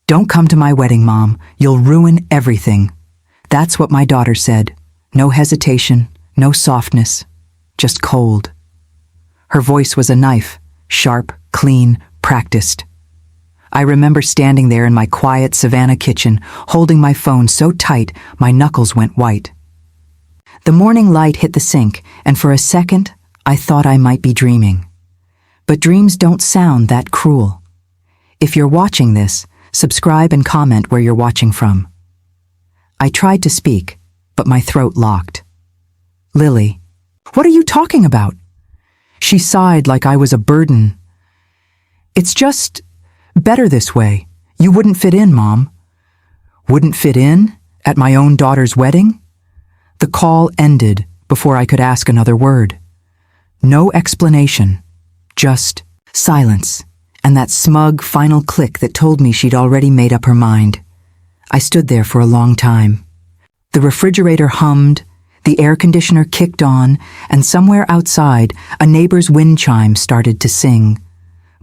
"Don't come to my wedding, Mom. You'll ruin everything." That's what my daughter said. No hesitation, no softness, just cold. Her voice was a knife, sharp, clean, practiced. I remember standing there in my quiet Savannah kitchen, holding my phone so tight my knuckles went white. The morning light hit the sink, and for a second, I thought I might be dreaming. But dreams don't sound that cruel. If you're watching this, subscribe and comment where you're watching from. I tried to speak, but my throat locked. "Lily, what are you talking about?" She sighed like I was a burden. "It's just better this way. You wouldn't fit in, Mom." Wouldn't fit in? At my own daughter's wedding? The call ended before I could ask another word. No explanation, just silence, and that smug final click that told me she'd already made up her mind. I stood there for a long time. The refrigerator hummed, the air conditioner kicked on, and somewhere outside, a neighbor's wind chime started to sing.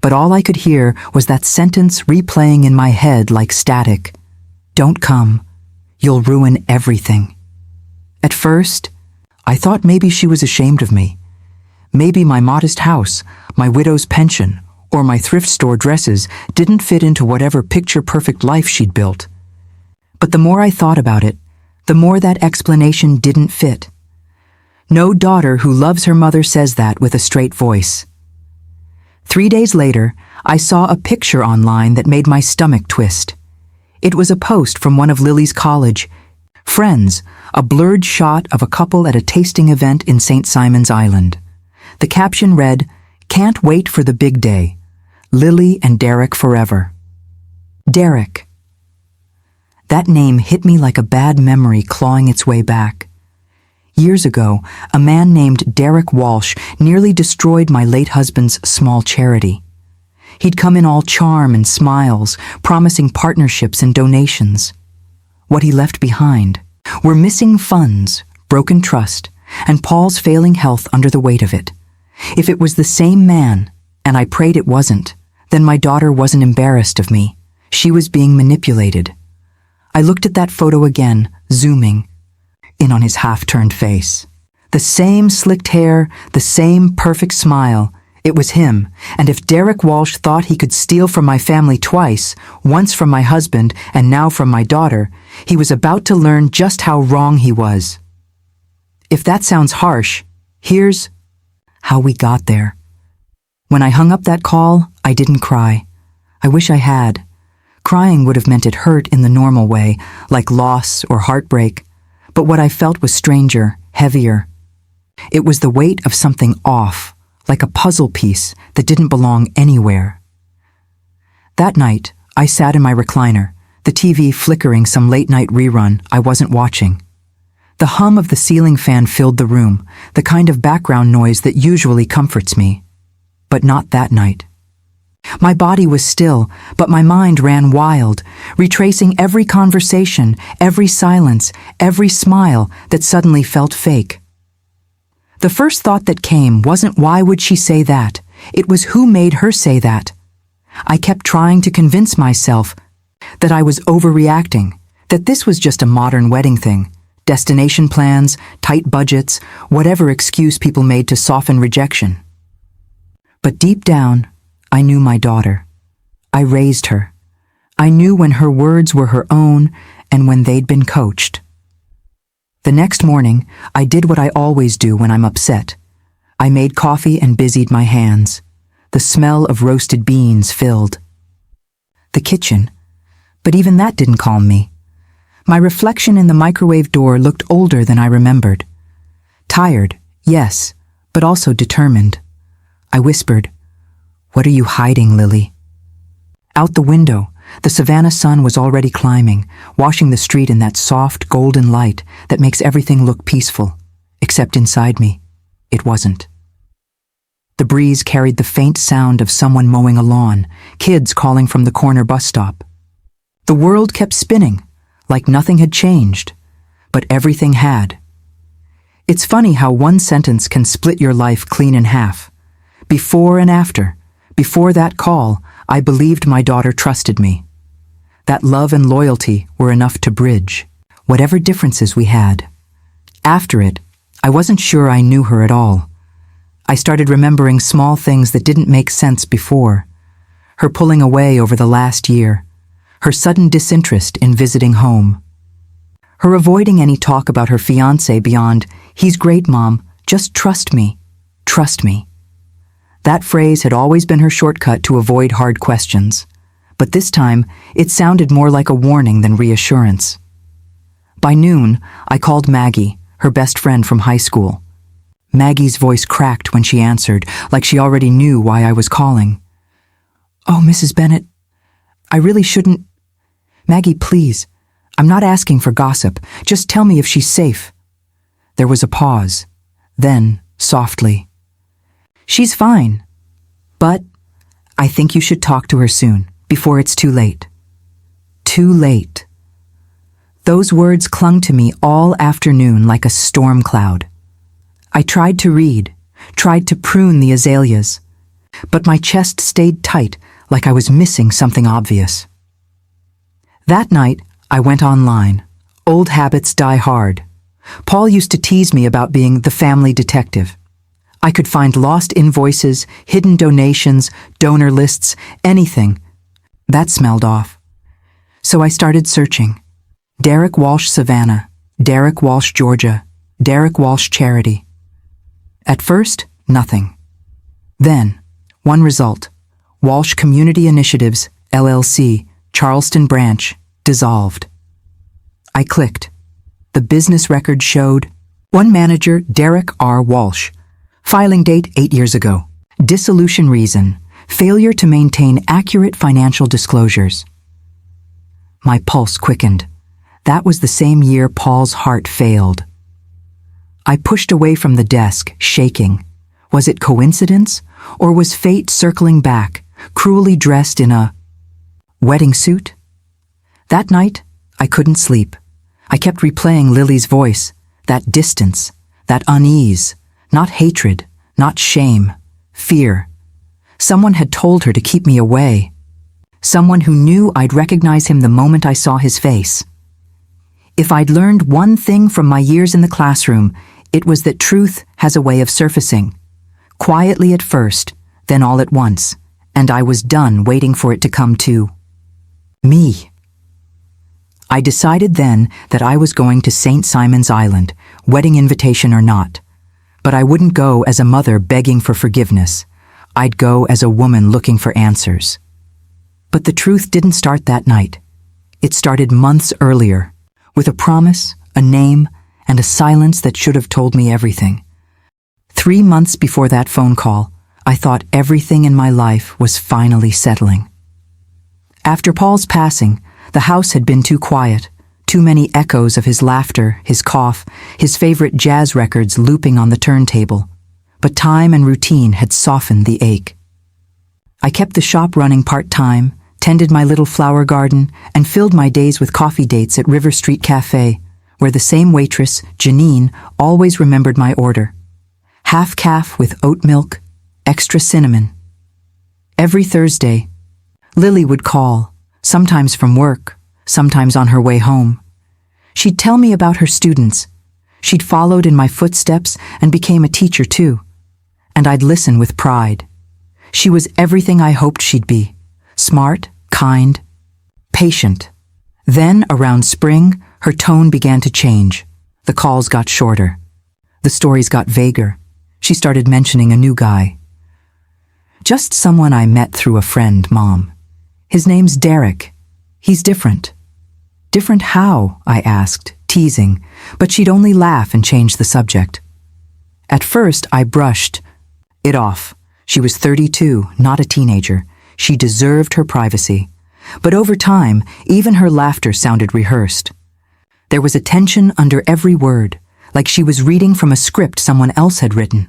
But all I could hear was that sentence replaying in my head like static. "Don't come. You'll ruin everything." At first, I thought maybe she was ashamed of me. Maybe my modest house, my widow's pension, or my thrift store dresses didn't fit into whatever picture-perfect life she'd built. But the more I thought about it, the more that explanation didn't fit. No daughter who loves her mother says that with a straight voice. 3 days later, I saw a picture online that made my stomach twist. It was a post from one of Lily's college friends, a blurred shot of a couple at a tasting event in St. Simon's Island. The caption read, "Can't wait for the big day. Lily and Derek forever." Derek. That name hit me like a bad memory clawing its way back. Years ago, a man named Derek Walsh nearly destroyed my late husband's small charity. He'd come in all charm and smiles, promising partnerships and donations. What he left behind were missing funds, broken trust, and Paul's failing health under the weight of it. If it was the same man, and I prayed it wasn't, then my daughter wasn't embarrassed of me. She was being manipulated. I looked at that photo again, zooming in on his half-turned face. The same slicked hair, the same perfect smile. It was him, and if Derek Walsh thought he could steal from my family twice, once from my husband and now from my daughter, he was about to learn just how wrong he was. If that sounds harsh, here's how we got there. When I hung up that call, I didn't cry. I wish I had. Crying would have meant it hurt in the normal way, like loss or heartbreak, but what I felt was stranger, heavier. It was the weight of something off, like a puzzle piece that didn't belong anywhere. That night, I sat in my recliner, the TV flickering some late-night rerun I wasn't watching. The hum of the ceiling fan filled the room, the kind of background noise that usually comforts me. But not that night. My body was still, but my mind ran wild, retracing every conversation, every silence, every smile that suddenly felt fake. The first thought that came wasn't why would she say that, it was who made her say that. I kept trying to convince myself that I was overreacting, that this was just a modern wedding thing, destination plans, tight budgets, whatever excuse people made to soften rejection. But deep down, I knew my daughter. I raised her. I knew when her words were her own and when they'd been coached. The next morning, I did what I always do when I'm upset. I made coffee and busied my hands. The smell of roasted beans filled the kitchen, but even that didn't calm me. My reflection in the microwave door looked older than I remembered. Tired, yes, but also determined. I whispered, "What are you hiding, Lily?" Out the window, the Savannah sun was already climbing, washing the street in that soft, golden light that makes everything look peaceful, except inside me, it wasn't. The breeze carried the faint sound of someone mowing a lawn, kids calling from the corner bus stop. The world kept spinning, like nothing had changed, but everything had. It's funny how one sentence can split your life clean in half. Before and after, before that call, I believed my daughter trusted me. that love and loyalty were enough to bridge whatever differences we had. After it, I wasn't sure I knew her at all. I started remembering small things that didn't make sense before. Her pulling away over the last year, her sudden disinterest in visiting home, her avoiding any talk about her fiancé beyond, "He's great, Mom, just trust me, trust me." That phrase had always been her shortcut to avoid hard questions, but this time it sounded more like a warning than reassurance. By noon, I called Maggie, her best friend from high school. Maggie's voice cracked when she answered, like she already knew why I was calling. "Oh, Mrs. Bennett, I really shouldn't—" "Maggie, please. I'm not asking for gossip. Just tell me if she's safe." There was a pause. Then, softly, "She's fine. But I think you should talk to her soon, before it's too late." Too late. Those words clung to me all afternoon like a storm cloud. I tried to read, tried to prune the azaleas, but my chest stayed tight like I was missing something obvious. That night, I went online. Old habits die hard. Paul used to tease me about being the family detective. I could find lost invoices, hidden donations, donor lists, anything. That smelled off. So I started searching. Derek Walsh Savannah, Derek Walsh Georgia, Derek Walsh Charity. At first, nothing. Then, one result. Walsh Community Initiatives, LLC, Charleston Branch, dissolved. I clicked. The business record showed one manager, Derek R. Walsh. Filing date 8 years ago. Dissolution reason, failure to maintain accurate financial disclosures. My pulse quickened. That was the same year Paul's heart failed. I pushed away from the desk, shaking. Was it coincidence, or was fate circling back, cruelly dressed in a wedding suit? That night, I couldn't sleep. I kept replaying Lily's voice, that distance, that unease, not hatred, not shame, fear. Someone had told her to keep me away. Someone who knew I'd recognize him the moment I saw his face. If I'd learned one thing from my years in the classroom, it was that truth has a way of surfacing. Quietly at first, then all at once, and I was done waiting for it to come to me. I decided then that I was going to St. Simon's Island, wedding invitation or not. But I wouldn't go as a mother begging for forgiveness. I'd go as a woman looking for answers. But the truth didn't start that night. It started months earlier, with a promise, a name, and a silence that should have told me everything. 3 months before that phone call, I thought everything in my life was finally settling. After Paul's passing, the house had been too quiet, too many echoes of his laughter, his cough, his favorite jazz records looping on the turntable. But time and routine had softened the ache. I kept the shop running part-time, tended my little flower garden, and filled my days with coffee dates at River Street Cafe, where the same waitress, Janine, always remembered my order. Half calf with oat milk, extra cinnamon. Every Thursday, Lily would call, sometimes from work, sometimes on her way home. She'd tell me about her students. She'd followed in my footsteps and became a teacher too. And I'd listen with pride. She was everything I hoped she'd be. Smart, kind, patient. Then, around spring, her tone began to change. The calls got shorter. The stories got vaguer. She started mentioning a new guy. "Just someone I met through a friend, Mom. His name's Derek. He's different." "Different how?" I asked, teasing, but she'd only laugh and change the subject. At first, I brushed it off. She was 32, not a teenager. She deserved her privacy. But over time, even her laughter sounded rehearsed. There was a tension under every word, like she was reading from a script someone else had written.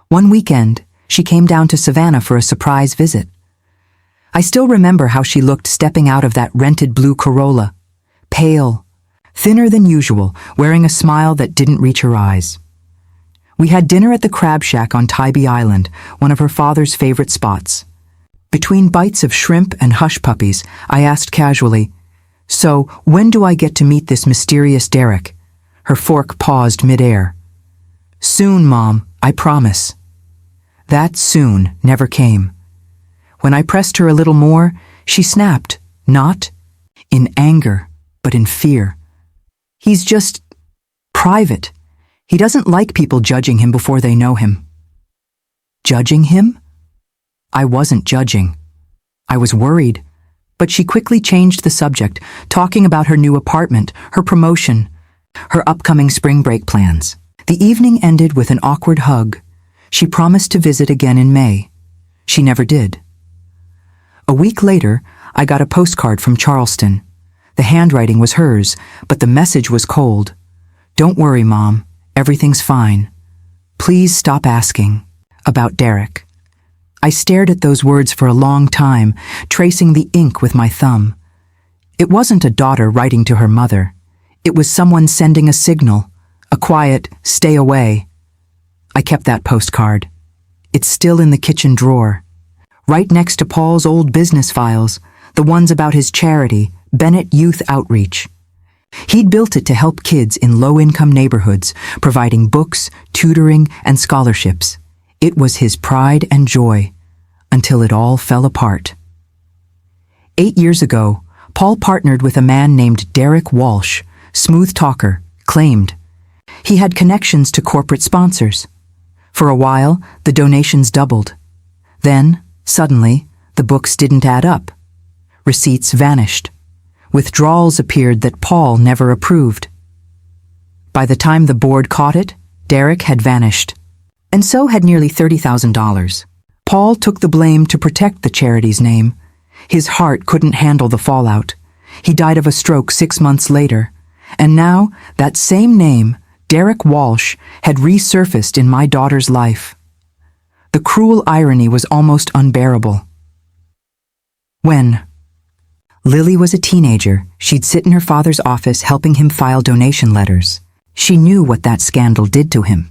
One weekend, she came down to Savannah for a surprise visit. I still remember how she looked stepping out of that rented blue Corolla, pale, thinner than usual, wearing a smile that didn't reach her eyes. We had dinner at the Crab Shack on Tybee Island, one of her father's favorite spots. Between bites of shrimp and hush puppies, I asked casually, "So, when do I get to meet this mysterious Derek?" Her fork paused midair. "Soon, Mom, I promise." That soon never came. When I pressed her a little more, she snapped, not in anger, but in fear. "He's just private. He doesn't like people judging him before they know him." Judging him? I wasn't judging. I was worried, but she quickly changed the subject, talking about her new apartment, her promotion, her upcoming spring break plans. The evening ended with an awkward hug. She promised to visit again in May. She never did. A week later, I got a postcard from Charleston. The handwriting was hers, but the message was cold. "Don't worry, Mom. Everything's fine. Please stop asking about Derek." I stared at those words for a long time, tracing the ink with my thumb. It wasn't a daughter writing to her mother. It was someone sending a signal, a quiet, "Stay away." I kept that postcard. It's still in the kitchen drawer, right next to Paul's old business files, the ones about his charity, Bennett Youth Outreach. He'd built it to help kids in low-income neighborhoods, providing books, tutoring, and scholarships. It was his pride and joy, until it all fell apart. 8 years ago, Paul partnered with a man named Derek Walsh, smooth talker, claimed. He had connections to corporate sponsors. For a while, the donations doubled. Then, suddenly, the books didn't add up. Receipts vanished. Withdrawals appeared that Paul never approved. By the time the board caught it, Derek had vanished. And so had nearly $30,000. Paul took the blame to protect the charity's name. His heart couldn't handle the fallout. He died of a stroke 6 months later. And now, that same name, Derek Walsh, had resurfaced in my daughter's life. The cruel irony was almost unbearable. When Lily was a teenager, she'd sit in her father's office helping him file donation letters. She knew what that scandal did to him.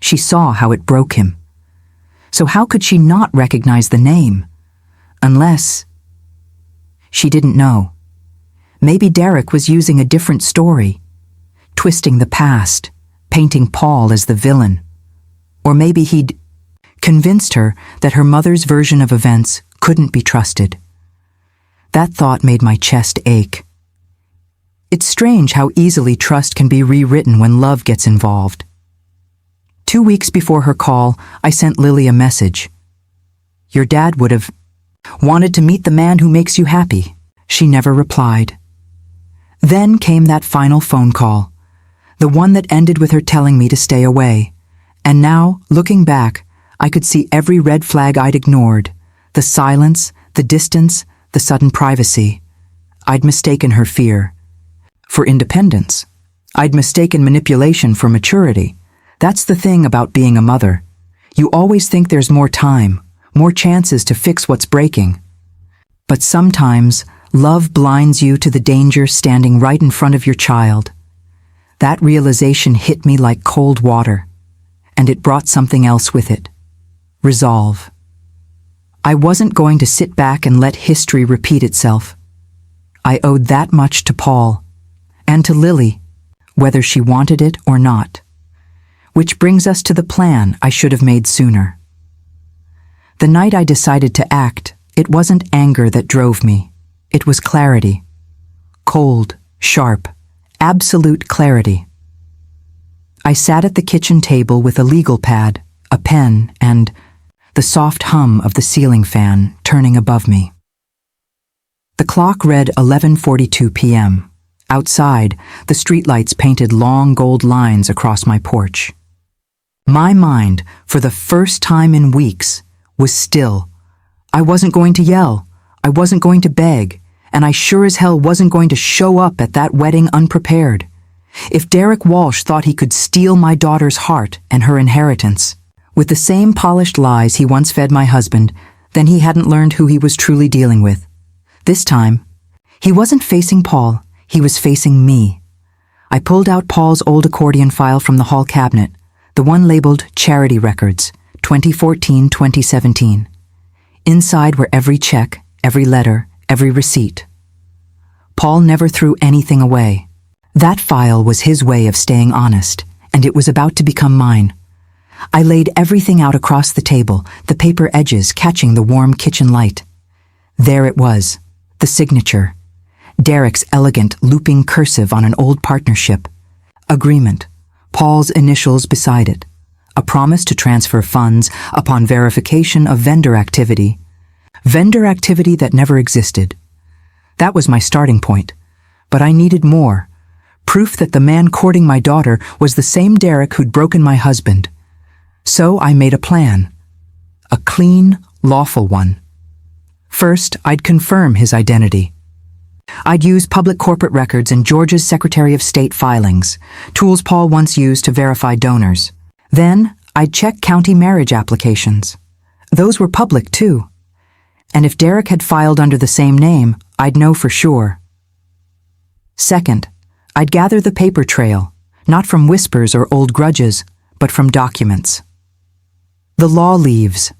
She saw how it broke him. So how could she not recognize the name? Unless she didn't know. Maybe Derek was using a different story, twisting the past, painting Paul as the villain. Or maybe he'd convinced her that her mother's version of events couldn't be trusted. That thought made my chest ache. It's strange how easily trust can be rewritten when love gets involved. 2 weeks before her call, I sent Lily a message. "Your dad would have wanted to meet the man who makes you happy." She never replied. Then came that final phone call, the one that ended with her telling me to stay away. And now, looking back, I could see every red flag I'd ignored, the silence, the distance, the sudden privacy. I'd mistaken her fear for independence. I'd mistaken manipulation for maturity. That's the thing about being a mother. You always think there's more time, more chances to fix what's breaking. But sometimes, love blinds you to the danger standing right in front of your child. That realization hit me like cold water, and it brought something else with it. Resolve. I wasn't going to sit back and let history repeat itself. I owed that much to Paul, and to Lily, whether she wanted it or not. Which brings us to the plan I should have made sooner. The night I decided to act, it wasn't anger that drove me. It was clarity. Cold, sharp, absolute clarity. I sat at the kitchen table with a legal pad, a pen, and the soft hum of the ceiling fan turning above me. The clock read 11:42 p.m. Outside, the streetlights painted long gold lines across my porch. My mind, for the first time in weeks, was still. I wasn't going to yell. I wasn't going to beg. And I sure as hell wasn't going to show up at that wedding unprepared. If Derek Walsh thought he could steal my daughter's heart and her inheritance with the same polished lies he once fed my husband, then he hadn't learned who he was truly dealing with. This time, he wasn't facing Paul, he was facing me. I pulled out Paul's old accordion file from the hall cabinet, the one labeled Charity Records, 2014-2017. Inside were every check, every letter, every receipt. Paul never threw anything away. That file was his way of staying honest, and it was about to become mine. I laid everything out across the table, the paper edges catching the warm kitchen light. There it was, the signature. Derek's elegant, looping cursive on an old partnership. Agreement. Paul's initials beside it. A promise to transfer funds upon verification of vendor activity. Vendor activity that never existed. That was my starting point. But I needed more. Proof that the man courting my daughter was the same Derek who'd broken my husband. So I made a plan. A clean, lawful one. First, I'd confirm his identity. I'd use public corporate records and Georgia's Secretary of State filings, tools Paul once used to verify donors. Then, I'd check county marriage applications. Those were public, too. And if Derek had filed under the same name, I'd know for sure. Second, I'd gather the paper trail, not from whispers or old grudges, but from documents. The law leaves.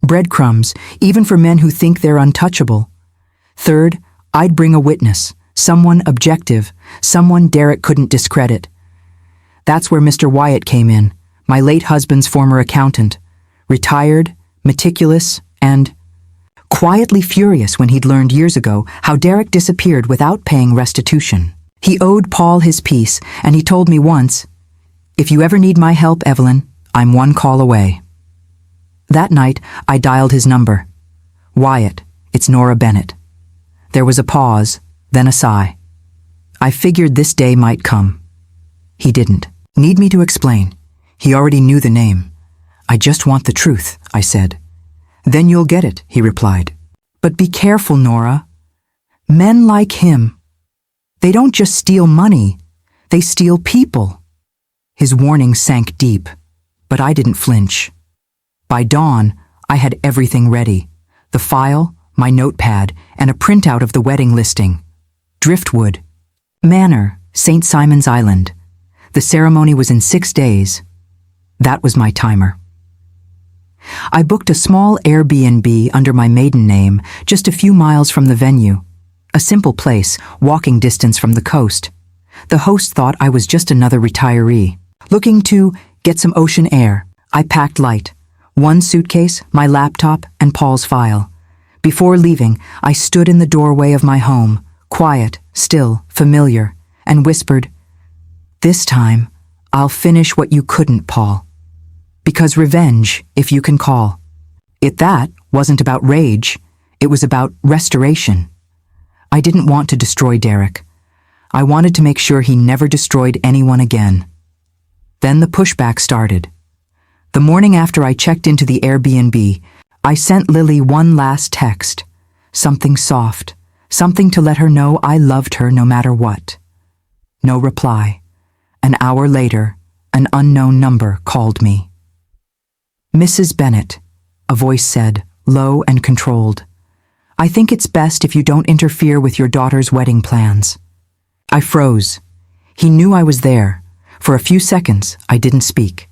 Breadcrumbs, even for men who think they're untouchable. Third, I'd bring a witness, someone objective, someone Derek couldn't discredit. That's where Mr. Wyatt came in, my late husband's former accountant, retired, meticulous, and quietly furious when he'd learned years ago how Derek disappeared without paying restitution. He owed Paul his piece, and he told me once, "If you ever need my help, Evelyn, I'm one call away." That night, I dialed his number. "Wyatt, it's Nora Bennett." There was a pause, then a sigh. I figured this day might come. He didn't. Need me to explain? He already knew the name. "I just want the truth," I said. "Then you'll get it," he replied. "But be careful, Nora. Men like him, they don't just steal money, they steal people." His warning sank deep, but I didn't flinch. By dawn, I had everything ready. The file, my notepad, and a printout of the wedding listing. Driftwood. Manor, St. Simon's Island. The ceremony was in 6 days. That was my timer. I booked a small Airbnb under my maiden name, just a few miles from the venue. A simple place, walking distance from the coast. The host thought I was just another retiree, looking to get some ocean air. I packed light. One suitcase, my laptop, and Paul's file. Before leaving, I stood in the doorway of my home, quiet, still, familiar, and whispered, "This time, I'll finish what you couldn't, Paul. Because revenge, if you can call." That wasn't about rage, it was about restoration. I didn't want to destroy Derek. I wanted to make sure he never destroyed anyone again. Then the pushback started. The morning after I checked into the Airbnb, I sent Lily one last text. Something soft, something to let her know I loved her no matter what. No reply. An hour later, an unknown number called me. "Mrs. Bennett," a voice said, low and controlled. "I think it's best if you don't interfere with your daughter's wedding plans." I froze. He knew I was there. For a few seconds, I didn't speak.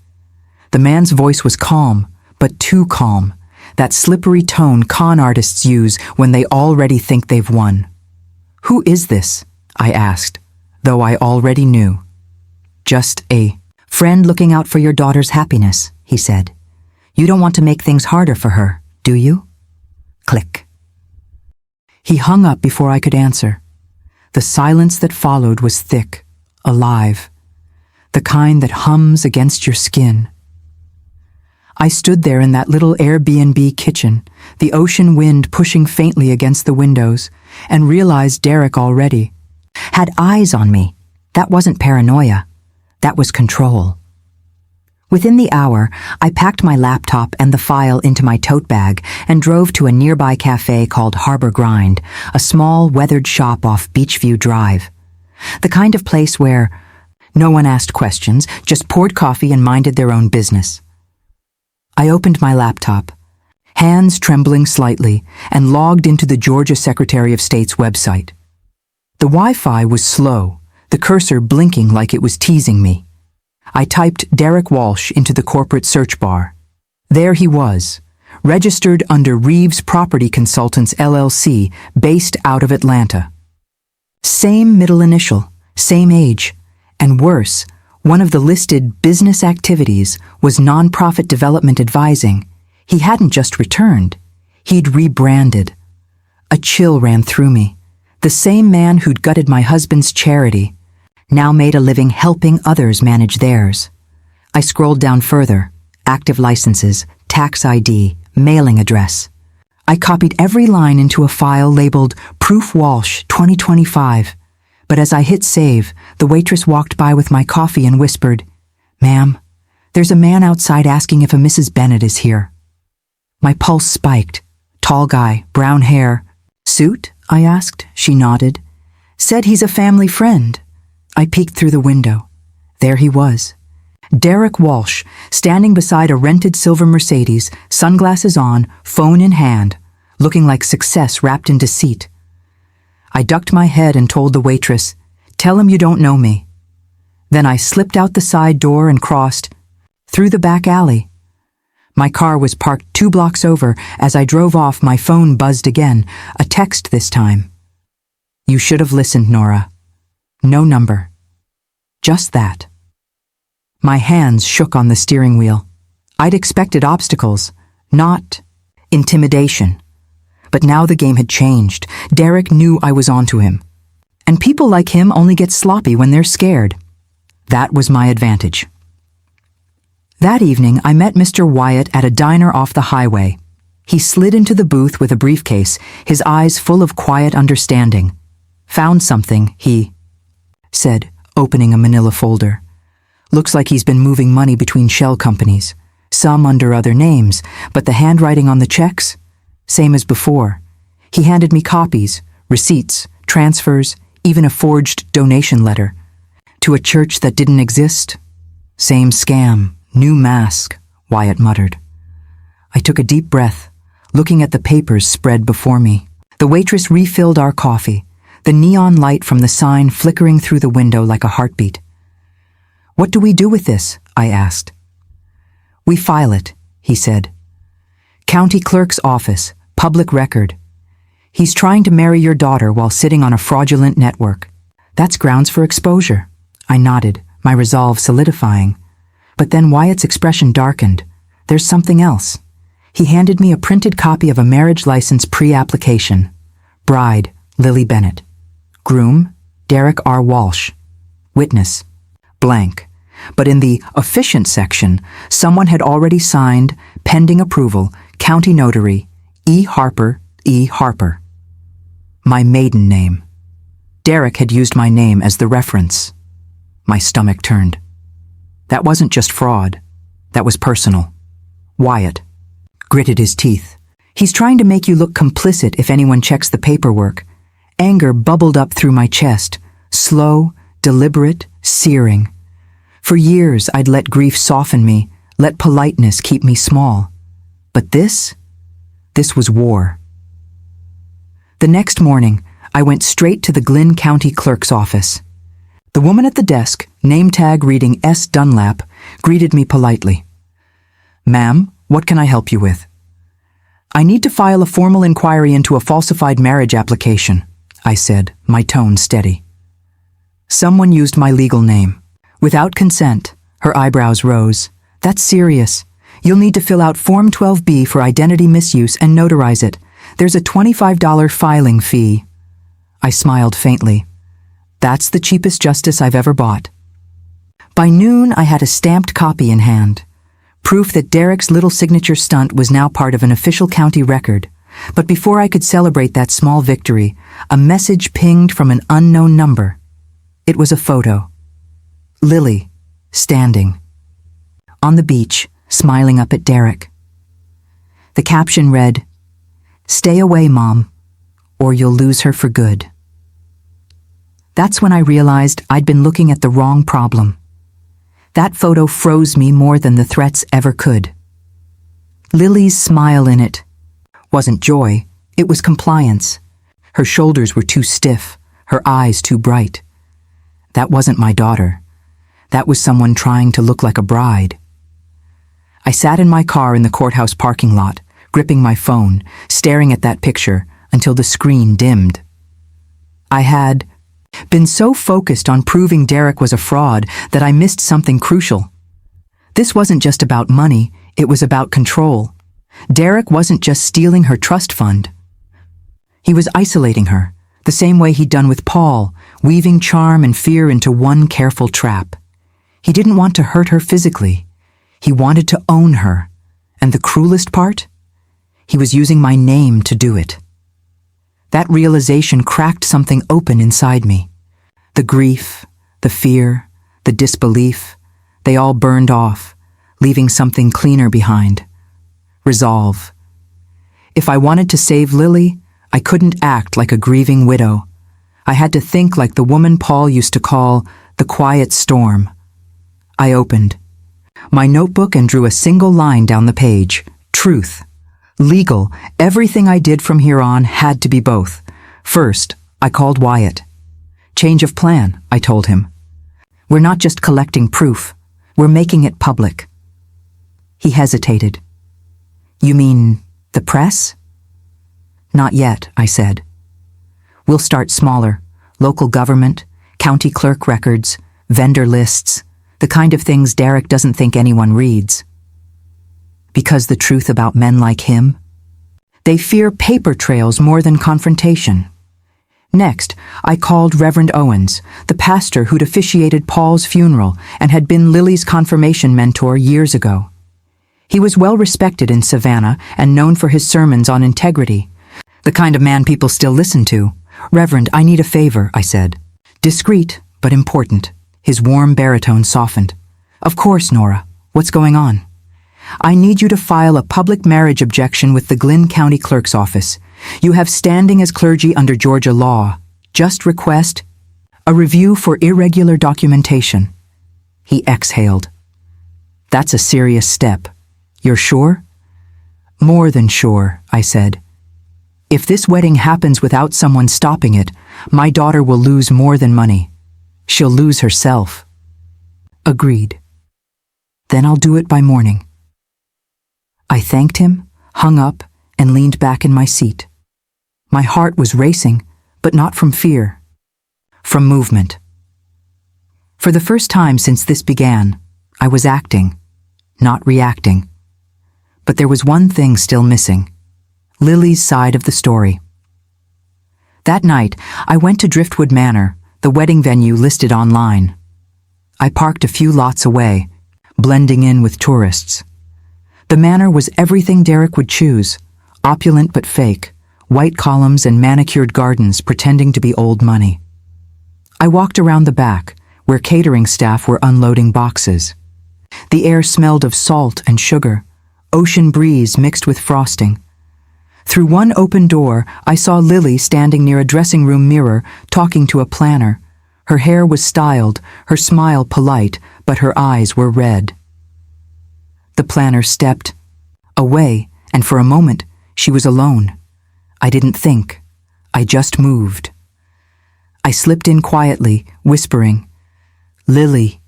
The man's voice was calm, but too calm. That slippery tone con artists use when they already think they've won. "Who is this?" I asked, though I already knew. "Just a friend looking out for your daughter's happiness," he said. "You don't want to make things harder for her, do you?" Click. He hung up before I could answer. The silence that followed was thick, alive, the kind that hums against your skin. I stood there in that little Airbnb kitchen, the ocean wind pushing faintly against the windows, and realized Derek already had eyes on me. That wasn't paranoia. That was control. Within the hour, I packed my laptop and the file into my tote bag and drove to a nearby cafe called Harbor Grind, a small, weathered shop off Beachview Drive. The kind of place where no one asked questions, just poured coffee and minded their own business. I opened my laptop, hands trembling slightly, and logged into the Georgia Secretary of State's website. The Wi-Fi was slow, the cursor blinking like it was teasing me. I typed Derek Walsh into the corporate search bar. There he was, registered under Reeves Property Consultants LLC, based out of Atlanta. Same middle initial, same age, and worse, one of the listed business activities was nonprofit development advising. He hadn't just returned, he'd rebranded. A chill ran through me. The same man who'd gutted my husband's charity now made a living helping others manage theirs. I scrolled down further. Active licenses, tax ID, mailing address. I copied every line into a file labeled Proof Walsh 2025. But as I hit save, the waitress walked by with my coffee and whispered, "Ma'am, there's a man outside asking if a Mrs. Bennett is here." My pulse spiked. Tall guy, brown hair. "Suit?" I asked. She nodded. "Said he's a family friend." I peeked through the window. There he was. Derek Walsh, standing beside a rented silver Mercedes, sunglasses on, phone in hand, looking like success wrapped in deceit. I ducked my head and told the waitress, "Tell him you don't know me." Then I slipped out the side door and crossed through the back alley. My car was parked 2 blocks over. As I drove off, my phone buzzed again, a text this time. "You should have listened, Nora. No number." Just that. My hands shook on the steering wheel. I'd expected obstacles, not intimidation. But now the game had changed. Derek knew I was onto him. And people like him only get sloppy when they're scared. That was my advantage. That evening, I met Mr. Wyatt at a diner off the highway. He slid into the booth with a briefcase, his eyes full of quiet understanding. "Found something," he said, opening a manila folder. "Looks like he's been moving money between shell companies, some under other names, but the handwriting on the checks? Same as before. He handed me copies, receipts, transfers, even a forged donation letter. To a church that didn't exist? Same scam, new mask," Wyatt muttered. I took a deep breath, looking at the papers spread before me. The waitress refilled our coffee, the neon light from the sign flickering through the window like a heartbeat. "What do we do with this?" I asked. "We file it," he said. "County clerk's office, public record. He's trying to marry your daughter while sitting on a fraudulent network. That's grounds for exposure." I nodded, my resolve solidifying. But then Wyatt's expression darkened. "There's something else." He handed me a printed copy of a marriage license pre-application. Bride, Lily Bennett. Groom, Derek R. Walsh. Witness, blank. But in the officiant section, someone had already signed, pending approval, County Notary, E. Harper, E. Harper. My maiden name. Derek had used my name as the reference. My stomach turned. That wasn't just fraud. That was personal. Wyatt gritted his teeth. "He's trying to make you look complicit if anyone checks the paperwork." Anger bubbled up through my chest, slow, deliberate, searing. For years I'd let grief soften me, let politeness keep me small. But this was war. The next morning, I went straight to the Glynn County Clerk's office. The woman at the desk, name tag reading S. Dunlap, greeted me politely. "Ma'am, what can I help you with?" "I need to file a formal inquiry into a falsified marriage application," I said, my tone steady. "Someone used my legal name. Without consent." Her eyebrows rose. "That's serious. You'll need to fill out Form 12B for identity misuse and notarize it. There's a $25 filing fee." I smiled faintly. That's the cheapest justice I've ever bought. By noon, I had a stamped copy in hand. Proof that Derek's little signature stunt was now part of an official county record. But before I could celebrate that small victory, a message pinged from an unknown number. It was a photo. Lily, standing on the beach, smiling up at Derek. The caption read, "Stay away, Mom, or you'll lose her for good." That's when I realized I'd been looking at the wrong problem. That photo froze me more than the threats ever could. Lily's smile in it wasn't joy, it was compliance. Her shoulders were too stiff, her eyes too bright. That wasn't my daughter. That was someone trying to look like a bride. I sat in my car in the courthouse parking lot, gripping my phone, staring at that picture until the screen dimmed. I had been so focused on proving Derek was a fraud that I missed something crucial. This wasn't just about money, it was about control. Derek wasn't just stealing her trust fund. He was isolating her, the same way he'd done with Paul, weaving charm and fear into one careful trap. He didn't want to hurt her physically. He wanted to own her. And the cruelest part? He was using my name to do it. That realization cracked something open inside me. The grief, the fear, the disbelief, they all burned off, leaving something cleaner behind. Resolve. If I wanted to save Lily, I couldn't act like a grieving widow. I had to think like the woman Paul used to call the quiet storm. I opened my notebook and drew a single line down the page. Truth. Legal. Everything I did from here on had to be both. First, I called Wyatt. Change of plan, I told him. We're not just collecting proof. We're making it public. He hesitated. You mean the press? Not yet, I said. We'll start smaller. Local government, county clerk records, vendor lists, the kind of things Derek doesn't think anyone reads. Because the truth about men like him? They fear paper trails more than confrontation. Next, I called Reverend Owens, the pastor who'd officiated Paul's funeral and had been Lily's confirmation mentor years ago. He was well respected in Savannah and known for his sermons on integrity. The kind of man people still listen to. Reverend, I need a favor, I said. Discreet, but important. His warm baritone softened. Of course, Nora. What's going on? I need you to file a public marriage objection with the Glynn County Clerk's office. You have standing as clergy under Georgia law. Just request a review for irregular documentation. He exhaled. That's a serious step. You're sure? More than sure, I said. If this wedding happens without someone stopping it, my daughter will lose more than money. She'll lose herself. Agreed. Then I'll do it by morning. I thanked him, hung up, and leaned back in my seat. My heart was racing, but not from fear. From movement. For the first time since this began, I was acting, not reacting. But there was one thing still missing. Lily's side of the story. That night, I went to Driftwood Manor, the wedding venue listed online. I parked a few lots away, blending in with tourists. The manor was everything Derek would choose, opulent but fake, white columns and manicured gardens pretending to be old money. I walked around the back, where catering staff were unloading boxes. The air smelled of salt and sugar, ocean breeze mixed with frosting. Through one open door, I saw Lily standing near a dressing room mirror, talking to a planner. Her hair was styled, her smile polite, but her eyes were red. The planner stepped away, and for a moment, she was alone. I didn't think. I just moved. I slipped in quietly, whispering, "Lily."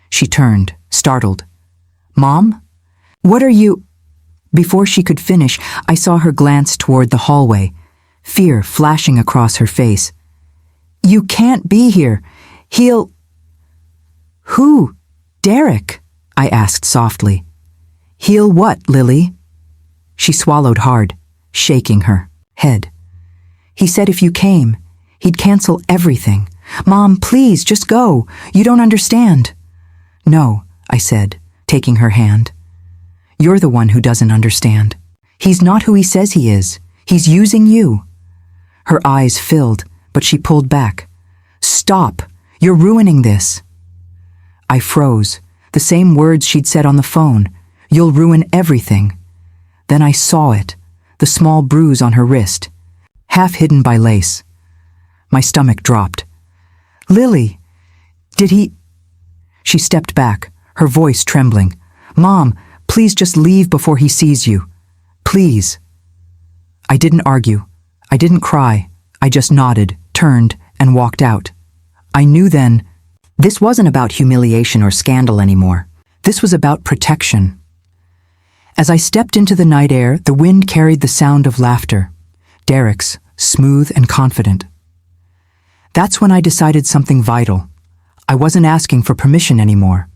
She turned, startled. "Mom? What are you—" Before she could finish, I saw her glance toward the hallway, fear flashing across her face. "You can't be here. He'll—" "Who? Derek?" I asked softly. "He'll what, Lily?" She swallowed hard, shaking her head. "He said if you came, he'd cancel everything. Mom, please, just go. You don't understand." "No," I said, taking her hand. "You're the one who doesn't understand. He's not who he says he is. He's using you." Her eyes filled, but she pulled back. "Stop! You're ruining this." I froze, the same words she'd said on the phone. "You'll ruin everything." Then I saw it, the small bruise on her wrist, half hidden by lace. My stomach dropped. "Lily, did he—" She stepped back, her voice trembling. "Mom, please just leave before he sees you. Please." I didn't argue. I didn't cry. I just nodded, turned, and walked out. I knew then, this wasn't about humiliation or scandal anymore. This was about protection. As I stepped into the night air, the wind carried the sound of laughter. Derek's, smooth and confident. That's when I decided something vital. I wasn't asking for permission anymore.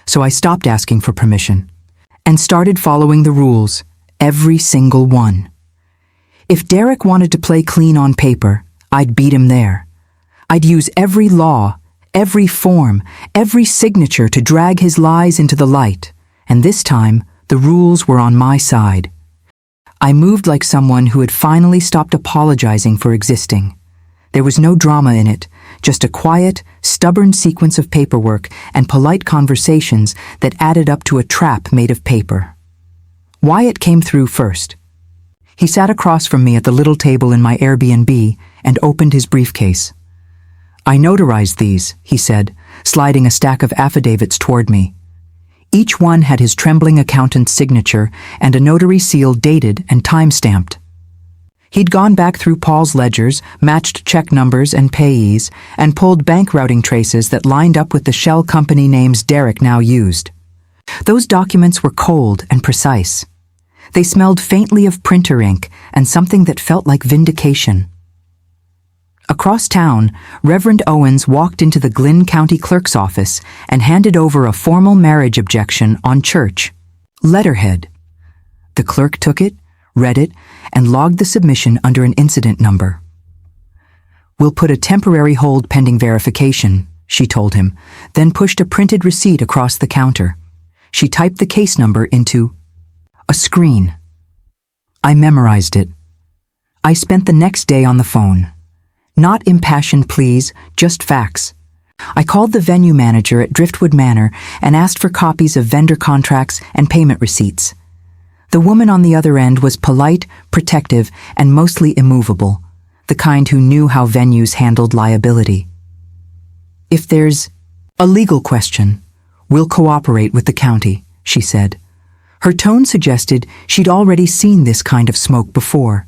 So I stopped asking for permission and started following the rules, every single one. If Derek wanted to play clean on paper, I'd beat him there. I'd use every law, every form, every signature to drag his lies into the light, and this time, the rules were on my side. I moved like someone who had finally stopped apologizing for existing. There was no drama in it, just a quiet, stubborn sequence of paperwork and polite conversations that added up to a trap made of paper. Wyatt came through first. He sat across from me at the little table in my Airbnb and opened his briefcase. "I notarized these," he said, sliding a stack of affidavits toward me. Each one had his trembling accountant's signature and a notary seal dated and time-stamped. He'd gone back through Paul's ledgers, matched check numbers and payees, and pulled bank routing traces that lined up with the shell company names Derek now used. Those documents were cold and precise. They smelled faintly of printer ink and something that felt like vindication. Across town, Reverend Owens walked into the Glynn County Clerk's office and handed over a formal marriage objection on church letterhead. The clerk took it, read it, and logged the submission under an incident number. "We'll put a temporary hold pending verification," she told him, then pushed a printed receipt across the counter. She typed the case number into a screen. I memorized it. I spent the next day on the phone. Not impassioned pleas, just facts. I called the venue manager at Driftwood Manor and asked for copies of vendor contracts and payment receipts. The woman on the other end was polite, protective, and mostly immovable, the kind who knew how venues handled liability. "If there's a legal question, we'll cooperate with the county," she said. Her tone suggested she'd already seen this kind of smoke before.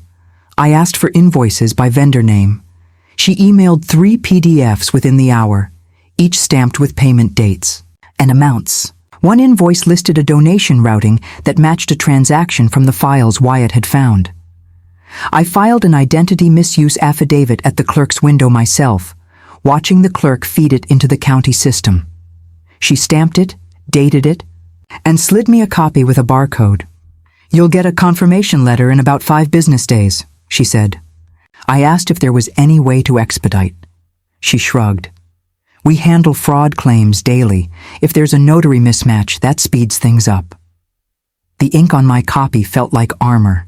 I asked for invoices by vendor name. She emailed 3 PDFs within the hour, each stamped with payment dates and amounts. One invoice listed a donation routing that matched a transaction from the files Wyatt had found. I filed an identity misuse affidavit at the clerk's window myself, watching the clerk feed it into the county system. She stamped it, dated it, and slid me a copy with a barcode. "You'll get a confirmation letter in about 5 business days," she said. I asked if there was any way to expedite. She shrugged. "We handle fraud claims daily. If there's a notary mismatch, that speeds things up." The ink on my copy felt like armor.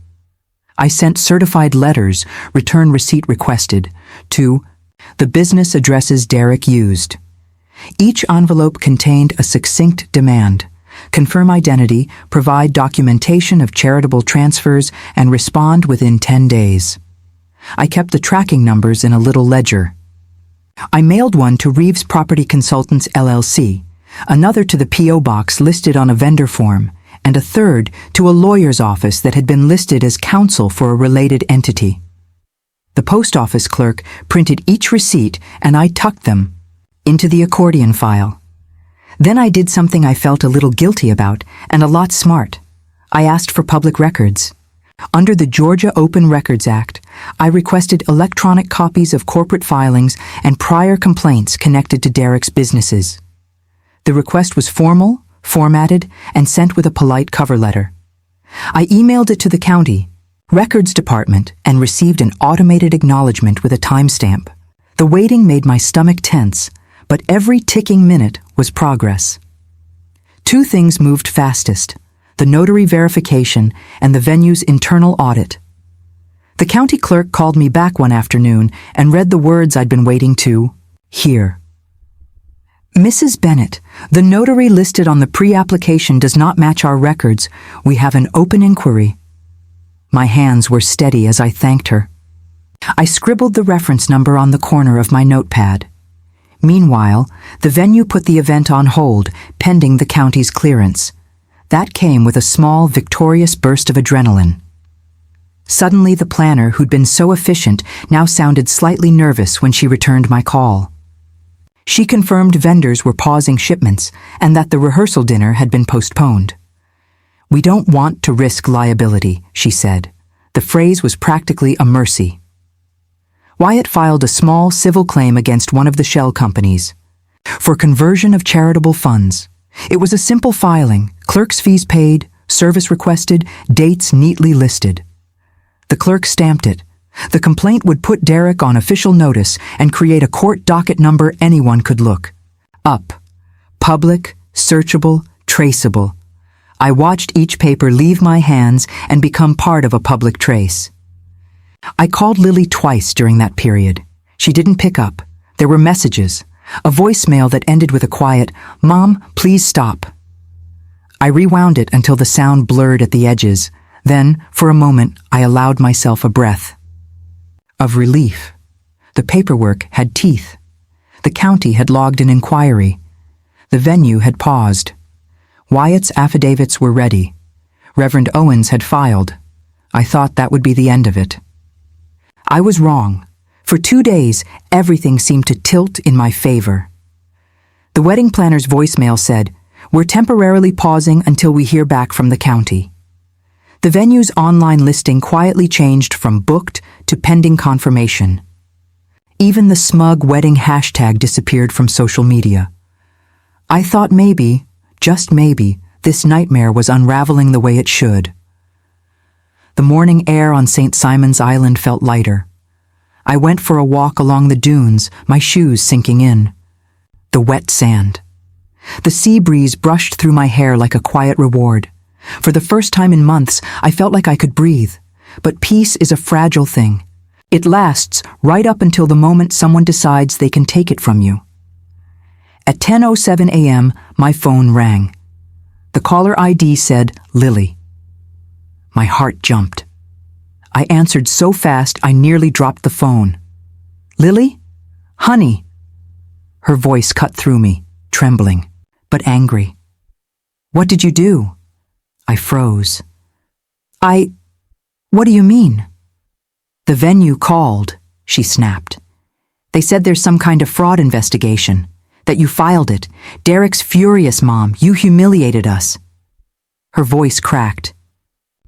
I sent certified letters, return receipt requested, to the business addresses Derek used. Each envelope contained a succinct demand: confirm identity, provide documentation of charitable transfers, and respond within 10 days. I kept the tracking numbers in a little ledger. I mailed one to Reeves Property Consultants LLC, another to the P.O. box listed on a vendor form, and a third to a lawyer's office that had been listed as counsel for a related entity. The post office clerk printed each receipt and I tucked them into the accordion file. Then I did something I felt a little guilty about and a lot smart. I asked for public records. Under the Georgia Open Records Act, I requested electronic copies of corporate filings and prior complaints connected to Derek's businesses. The request was formal, formatted, and sent with a polite cover letter. I emailed it to the county records department and received an automated acknowledgement with a timestamp. The waiting made my stomach tense, but every ticking minute was progress. 2 things moved fastest: the notary verification and the venue's internal audit. The county clerk called me back one afternoon and read the words I'd been waiting to hear. "Mrs. Bennett, the notary listed on the pre-application does not match our records. We have an open inquiry." My hands were steady as I thanked her. I scribbled the reference number on the corner of my notepad. Meanwhile, the venue put the event on hold, pending the county's clearance. That came with a small, victorious burst of adrenaline. Suddenly, the planner, who'd been so efficient, now sounded slightly nervous when she returned my call. She confirmed vendors were pausing shipments and that the rehearsal dinner had been postponed. "We don't want to risk liability," she said. The phrase was practically a mercy. Wyatt filed a small civil claim against one of the shell companies for conversion of charitable funds. It was a simple filing, clerk's fees paid, service requested, dates neatly listed. The clerk stamped it. The complaint would put Derek on official notice and create a court docket number anyone could look up. Public, searchable, traceable. I watched each paper leave my hands and become part of a public trace. I called Lily twice during that period. She didn't pick up. There were messages, a voicemail that ended with a quiet, "Mom, please stop." I rewound it until the sound blurred at the edges. Then, for a moment, I allowed myself a breath of relief. The paperwork had teeth. The county had logged an inquiry. The venue had paused. Wyatt's affidavits were ready. Reverend Owens had filed. I thought that would be the end of it. I was wrong. For 2 days, everything seemed to tilt in my favor. The wedding planner's voicemail said, "We're temporarily pausing until we hear back from the county." The venue's online listing quietly changed from booked to pending confirmation. Even the smug wedding hashtag disappeared from social media. I thought maybe, just maybe, this nightmare was unraveling the way it should. The morning air on St. Simon's Island felt lighter. I went for a walk along the dunes, my shoes sinking in. The wet sand. The sea breeze brushed through my hair like a quiet reward. For the first time in months, I felt like I could breathe. But peace is a fragile thing. It lasts right up until the moment someone decides they can take it from you. At 10:07 a.m., my phone rang. The caller ID said, "Lily." My heart jumped. I answered so fast I nearly dropped the phone. "Lily? Honey." Her voice cut through me, trembling, but angry. "What did you do?" I froze. What do you mean?" "The venue called," she snapped. "They said there's some kind of fraud investigation, that you filed it. Derek's furious, Mom. You humiliated us." Her voice cracked.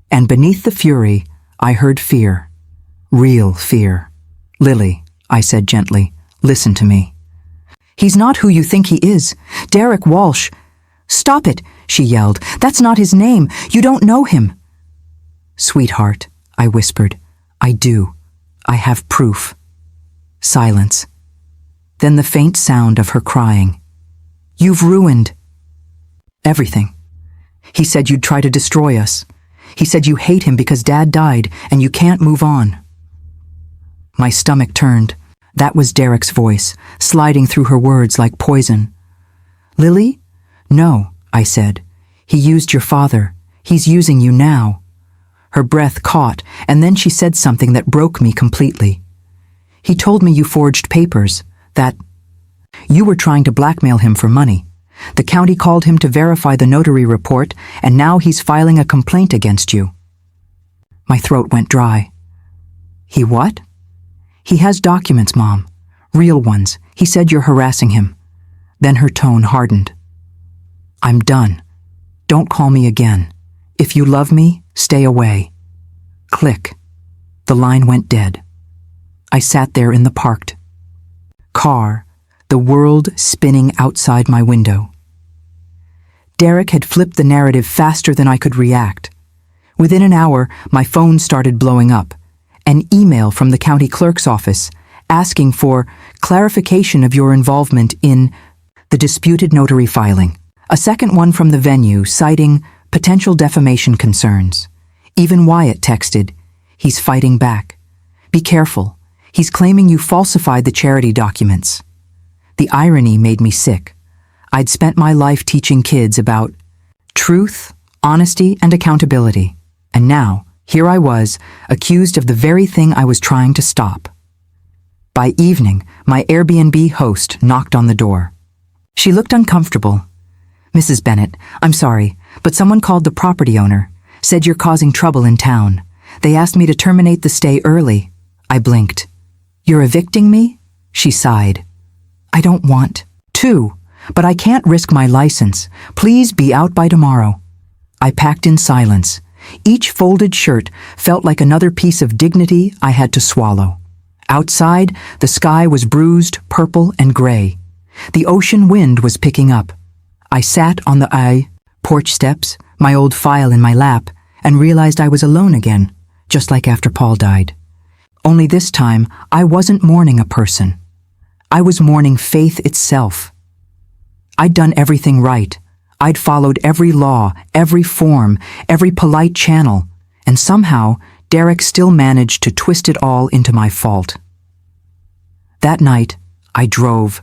And beneath the fury, I heard fear. Real fear. "Lily," I said gently, "listen to me. He's not who you think he is. Derek Walsh." "Stop it," she yelled. "That's not his name. You don't know him." "Sweetheart," I whispered. "I do. I have proof." Silence. Then the faint sound of her crying. "You've ruined everything. He said you'd try to destroy us. He said you hate him because Dad died and you can't move on." My stomach turned. That was Derek's voice, sliding through her words like poison. "Lily? No," I said. "He used your father. He's using you now." Her breath caught, and then she said something that broke me completely. "He told me you forged papers, that you were trying to blackmail him for money. The county called him to verify the notary report, and now he's filing a complaint against you." My throat went dry. "He what?" "He has documents, Mom. Real ones. He said you're harassing him." Then her tone hardened. "I'm done. Don't call me again. If you love me, stay away." Click. The line went dead. I sat there in the parked car, the world spinning outside my window. Derek had flipped the narrative faster than I could react. Within an hour, my phone started blowing up. An email from the county clerk's office asking for clarification of your involvement in the disputed notary filing. A second one from the venue citing potential defamation concerns. Even Wyatt texted, "He's fighting back. Be careful. He's claiming you falsified the charity documents." The irony made me sick. I'd spent my life teaching kids about truth, honesty, and accountability. And now, here I was, accused of the very thing I was trying to stop. By evening, my Airbnb host knocked on the door. She looked uncomfortable. "Mrs. Bennett, I'm sorry, but someone called the property owner, said you're causing trouble in town. They asked me to terminate the stay early." I blinked. "You're evicting me?" She sighed. "I don't want to, but I can't risk my license. Please be out by tomorrow." I packed in silence. Each folded shirt felt like another piece of dignity I had to swallow. Outside, the sky was bruised, purple, and gray. The ocean wind was picking up. I sat on the porch steps, my old file in my lap, and realized I was alone again, just like after Paul died. Only this time, I wasn't mourning a person. I was mourning faith itself. I'd done everything right. I'd followed every law, every form, every polite channel, and somehow Derek still managed to twist it all into my fault. That night, I drove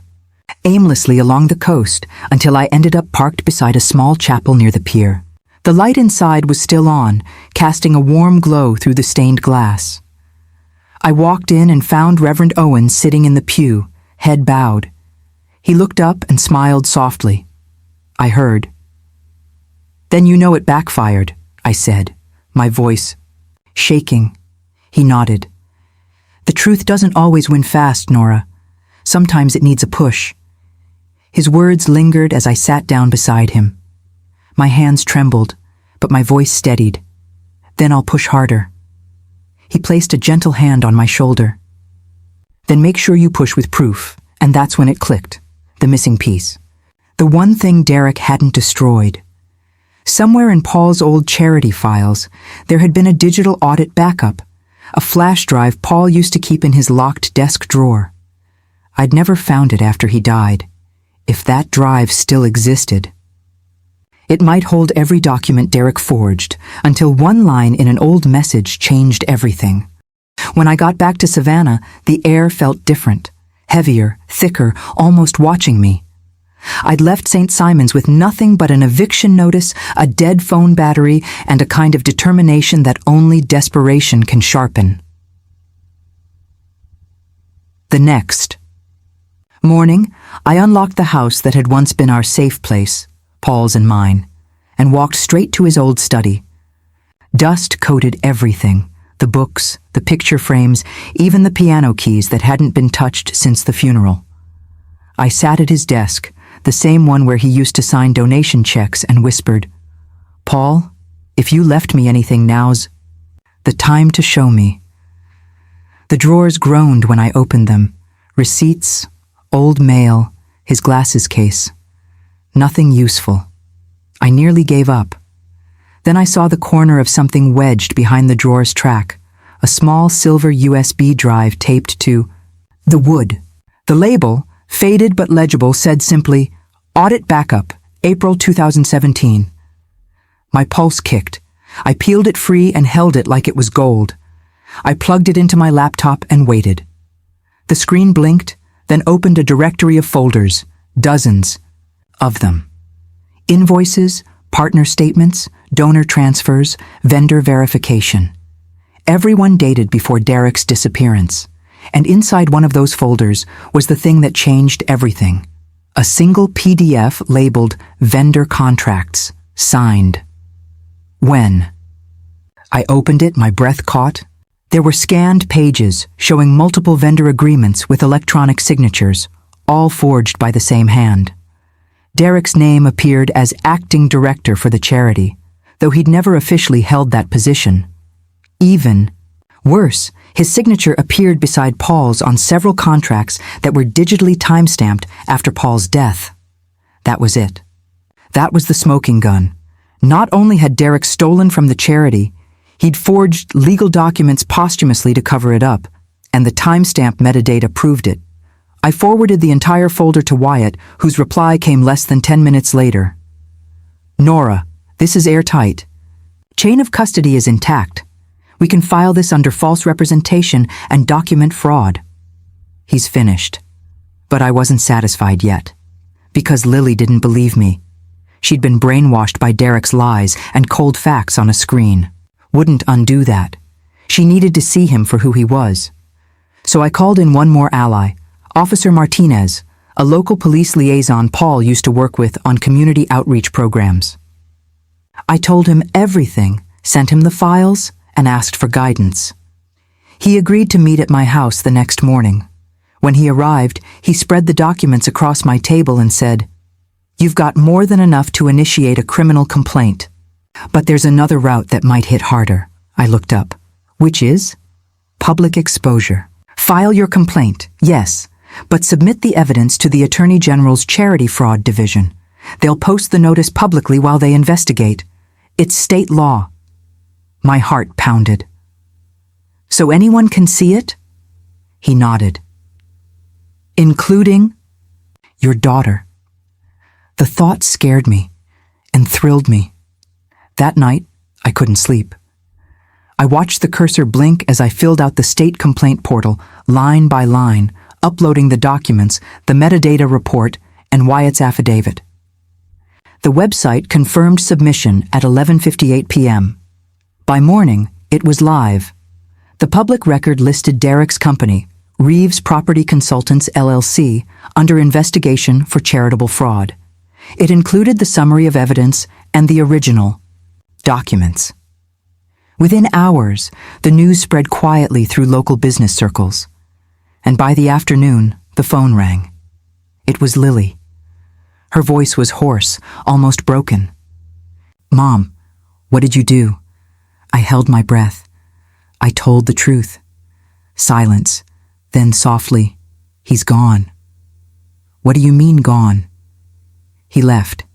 aimlessly along the coast until I ended up parked beside a small chapel near the pier. The light inside was still on, casting a warm glow through the stained glass. I walked in and found Reverend Owen sitting in the pew, head bowed. He looked up and smiled softly. I heard. "Then you know it backfired," I said, my voice shaking. He nodded. "The truth doesn't always win fast, Nora. Sometimes it needs a push." His words lingered as I sat down beside him. My hands trembled, but my voice steadied. "Then I'll push harder." He placed a gentle hand on my shoulder. "Then make sure you push with proof," and that's when it clicked, the missing piece. The one thing Derek hadn't destroyed. Somewhere in Paul's old charity files, there had been a digital audit backup, a flash drive Paul used to keep in his locked desk drawer. I'd never found it after he died, if that drive still existed. It might hold every document Derek forged, until one line in an old message changed everything. When I got back to Savannah, the air felt different, heavier, thicker, almost watching me. I'd left St. Simon's with nothing but an eviction notice, a dead phone battery, and a kind of determination that only desperation can sharpen. The next morning, I unlocked the house that had once been our safe place, Paul's and mine, and walked straight to his old study. Dust coated everything, the books, the picture frames, even the piano keys that hadn't been touched since the funeral. I sat at his desk, the same one where he used to sign donation checks, and whispered, "Paul, if you left me anything, now's the time to show me." The drawers groaned when I opened them. Receipts, old mail, his glasses case. Nothing useful. I nearly gave up. Then I saw the corner of something wedged behind the drawer's track, a small silver USB drive taped to the wood. The label, faded but legible, said simply, "Audit Backup, April 2017. My pulse kicked. I peeled it free and held it like it was gold. I plugged it into my laptop and waited. The screen blinked, then opened a directory of folders, dozens of them. Invoices, partner statements, donor transfers, vendor verification. Everyone dated before Derek's disappearance. And inside one of those folders was the thing that changed everything. A single PDF labeled Vendor Contracts, signed. When I opened it, my breath caught. There were scanned pages showing multiple vendor agreements with electronic signatures, all forged by the same hand. Derek's name appeared as acting director for the charity, though he'd never officially held that position. Even worse, his signature appeared beside Paul's on several contracts that were digitally timestamped after Paul's death. That was it. That was the smoking gun. Not only had Derek stolen from the charity, he'd forged legal documents posthumously to cover it up, and the timestamp metadata proved it. I forwarded the entire folder to Wyatt, whose reply came less than 10 minutes later. "Nora, this is airtight. Chain of custody is intact. We can file this under false representation and document fraud." He's finished. But I wasn't satisfied yet. Because Lily didn't believe me. She'd been brainwashed by Derek's lies and cold facts on a screen. Wouldn't undo that. She needed to see him for who he was. So I called in one more ally, Officer Martinez, a local police liaison Paul used to work with on community outreach programs. I told him everything, sent him the files, and asked for guidance. He agreed to meet at my house the next morning. When he arrived, he spread the documents across my table and said, "You've got more than enough to initiate a criminal complaint." But there's another route that might hit harder. I looked up. Which is? Public exposure. File your complaint, yes, but submit the evidence to the Attorney General's Charity Fraud Division. They'll post the notice publicly while they investigate. It's state law. My heart pounded. So anyone can see it? He nodded. Including your daughter. The thought scared me and thrilled me. That night, I couldn't sleep. I watched the cursor blink as I filled out the state complaint portal, line by line, uploading the documents, the metadata report, and Wyatt's affidavit. The website confirmed submission at 11:58 p.m. By morning, it was live. The public record listed Derek's company, Reeves Property Consultants LLC, under investigation for charitable fraud. It included the summary of evidence and the original documents. Within hours, the news spread quietly through local business circles. And by the afternoon, the phone rang. It was Lily. Her voice was hoarse, almost broken. Mom, what did you do? I held my breath. I told the truth. Silence. Then softly, he's gone. What do you mean gone? He left.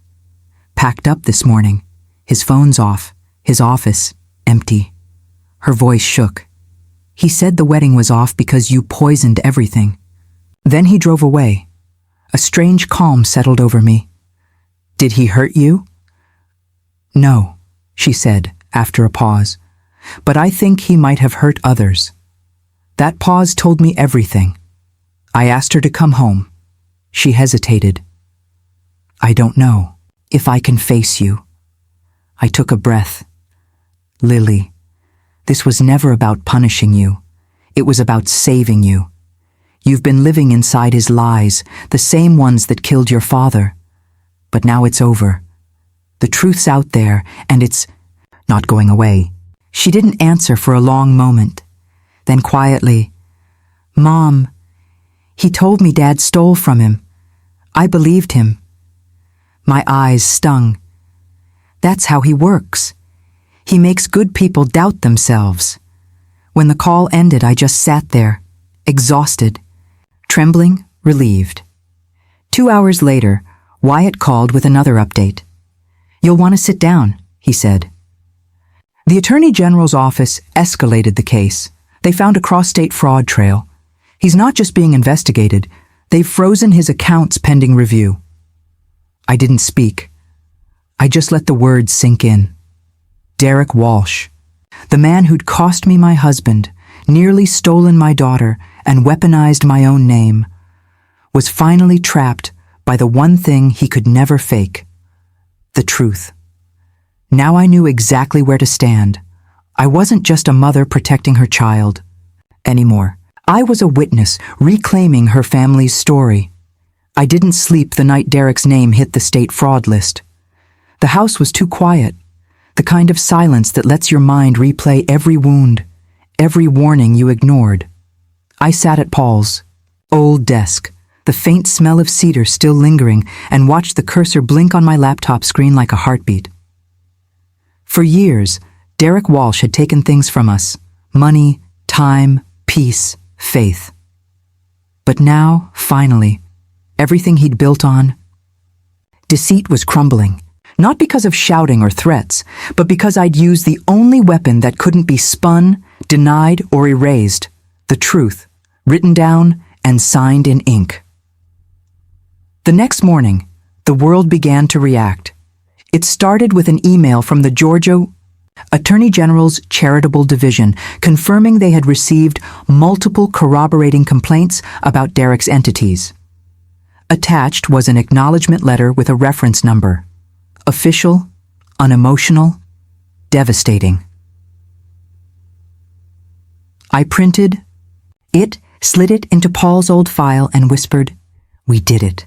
Packed up this morning. His phone's off. His office empty. Her voice shook. He said the wedding was off because you poisoned everything. Then he drove away. A strange calm settled over me. Did he hurt you? No, she said after a pause. But I think he might have hurt others. That pause told me everything. I asked her to come home. She hesitated. I don't know if I can face you. I took a breath. Lily, this was never about punishing you. It was about saving you. You've been living inside his lies, the same ones that killed your father. But now it's over. The truth's out there, and it's not going away. She didn't answer for a long moment. Then quietly, Mom, he told me Dad stole from him. I believed him. My eyes stung. That's how he works. He makes good people doubt themselves. When the call ended, I just sat there, exhausted, trembling, relieved. 2 hours later, Wyatt called with another update. You'll want to sit down, he said. The Attorney General's office escalated the case. They found a cross-state fraud trail. He's not just being investigated. They've frozen his accounts pending review. I didn't speak. I just let the words sink in. Derek Walsh, the man who'd cost me my husband, nearly stolen my daughter, and weaponized my own name, was finally trapped by the one thing he could never fake, the truth. Now I knew exactly where to stand. I wasn't just a mother protecting her child anymore. I was a witness reclaiming her family's story. I didn't sleep the night Derek's name hit the state fraud list. The house was too quiet, the kind of silence that lets your mind replay every wound, every warning you ignored. I sat at Paul's old desk, the faint smell of cedar still lingering, and watched the cursor blink on my laptop screen like a heartbeat. For years, Derek Walsh had taken things from us: money, time, peace, faith. But now, finally, everything he'd built on, deceit was crumbling. Not because of shouting or threats, but because I'd used the only weapon that couldn't be spun, denied, or erased: the truth, written down and signed in ink. The next morning, the world began to react. It started with an email from the Georgia Attorney General's Charitable Division confirming they had received multiple corroborating complaints about Derek's entities. Attached was an acknowledgement letter with a reference number. Official, unemotional, devastating. I printed it, slid it into Paul's old file, and whispered, "We did it."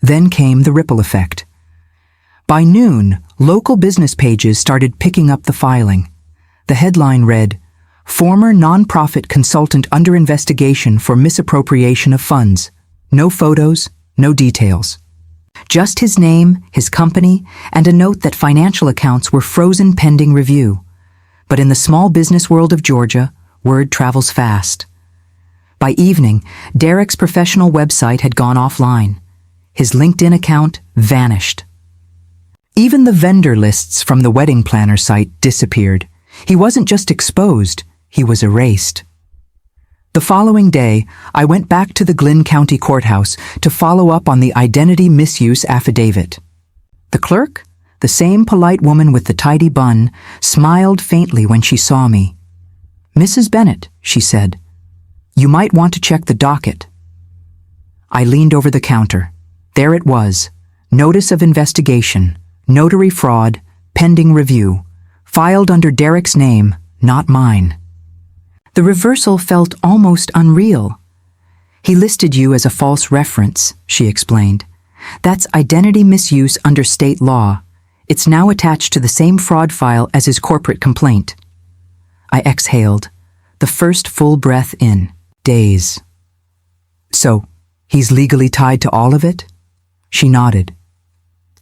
Then came the ripple effect. By noon, local business pages started picking up the filing. The headline read, "Former nonprofit consultant under investigation for misappropriation of funds." No photos, no details. Just his name, his company, and a note that financial accounts were frozen pending review. But in the small business world of Georgia, word travels fast. By evening, Derek's professional website had gone offline. His LinkedIn account vanished. Even the vendor lists from the wedding planner site disappeared. He wasn't just exposed, he was erased. The following day, I went back to the Glynn County Courthouse to follow up on the identity misuse affidavit. The clerk, the same polite woman with the tidy bun, smiled faintly when she saw me. "Mrs. Bennett," she said, "you might want to check the docket." I leaned over the counter. There it was, notice of investigation, notary fraud, pending review, filed under Derek's name, not mine. The reversal felt almost unreal. "He listed you as a false reference," she explained. "That's identity misuse under state law. It's now attached to the same fraud file as his corporate complaint." I exhaled, the first full breath in days. "So, he's legally tied to all of it?" She nodded.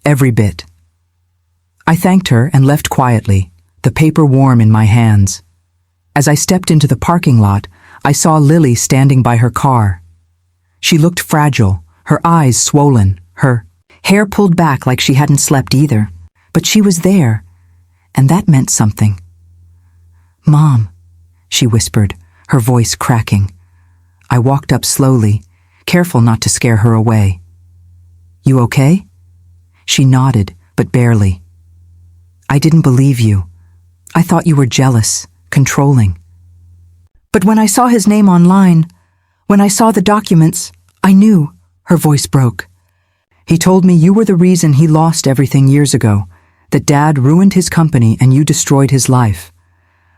"Every bit." I thanked her and left quietly, the paper warm in my hands. As I stepped into the parking lot, I saw Lily standing by her car. She looked fragile, her eyes swollen, her hair pulled back like she hadn't slept either. But she was there, and that meant something. "Mom," she whispered, her voice cracking. I walked up slowly, careful not to scare her away. "You okay?" She nodded, but barely. "I didn't believe you. I thought you were jealous, controlling. But when I saw his name online, when I saw the documents, I knew," her voice broke. "He told me you were the reason he lost everything years ago, that Dad ruined his company and you destroyed his life.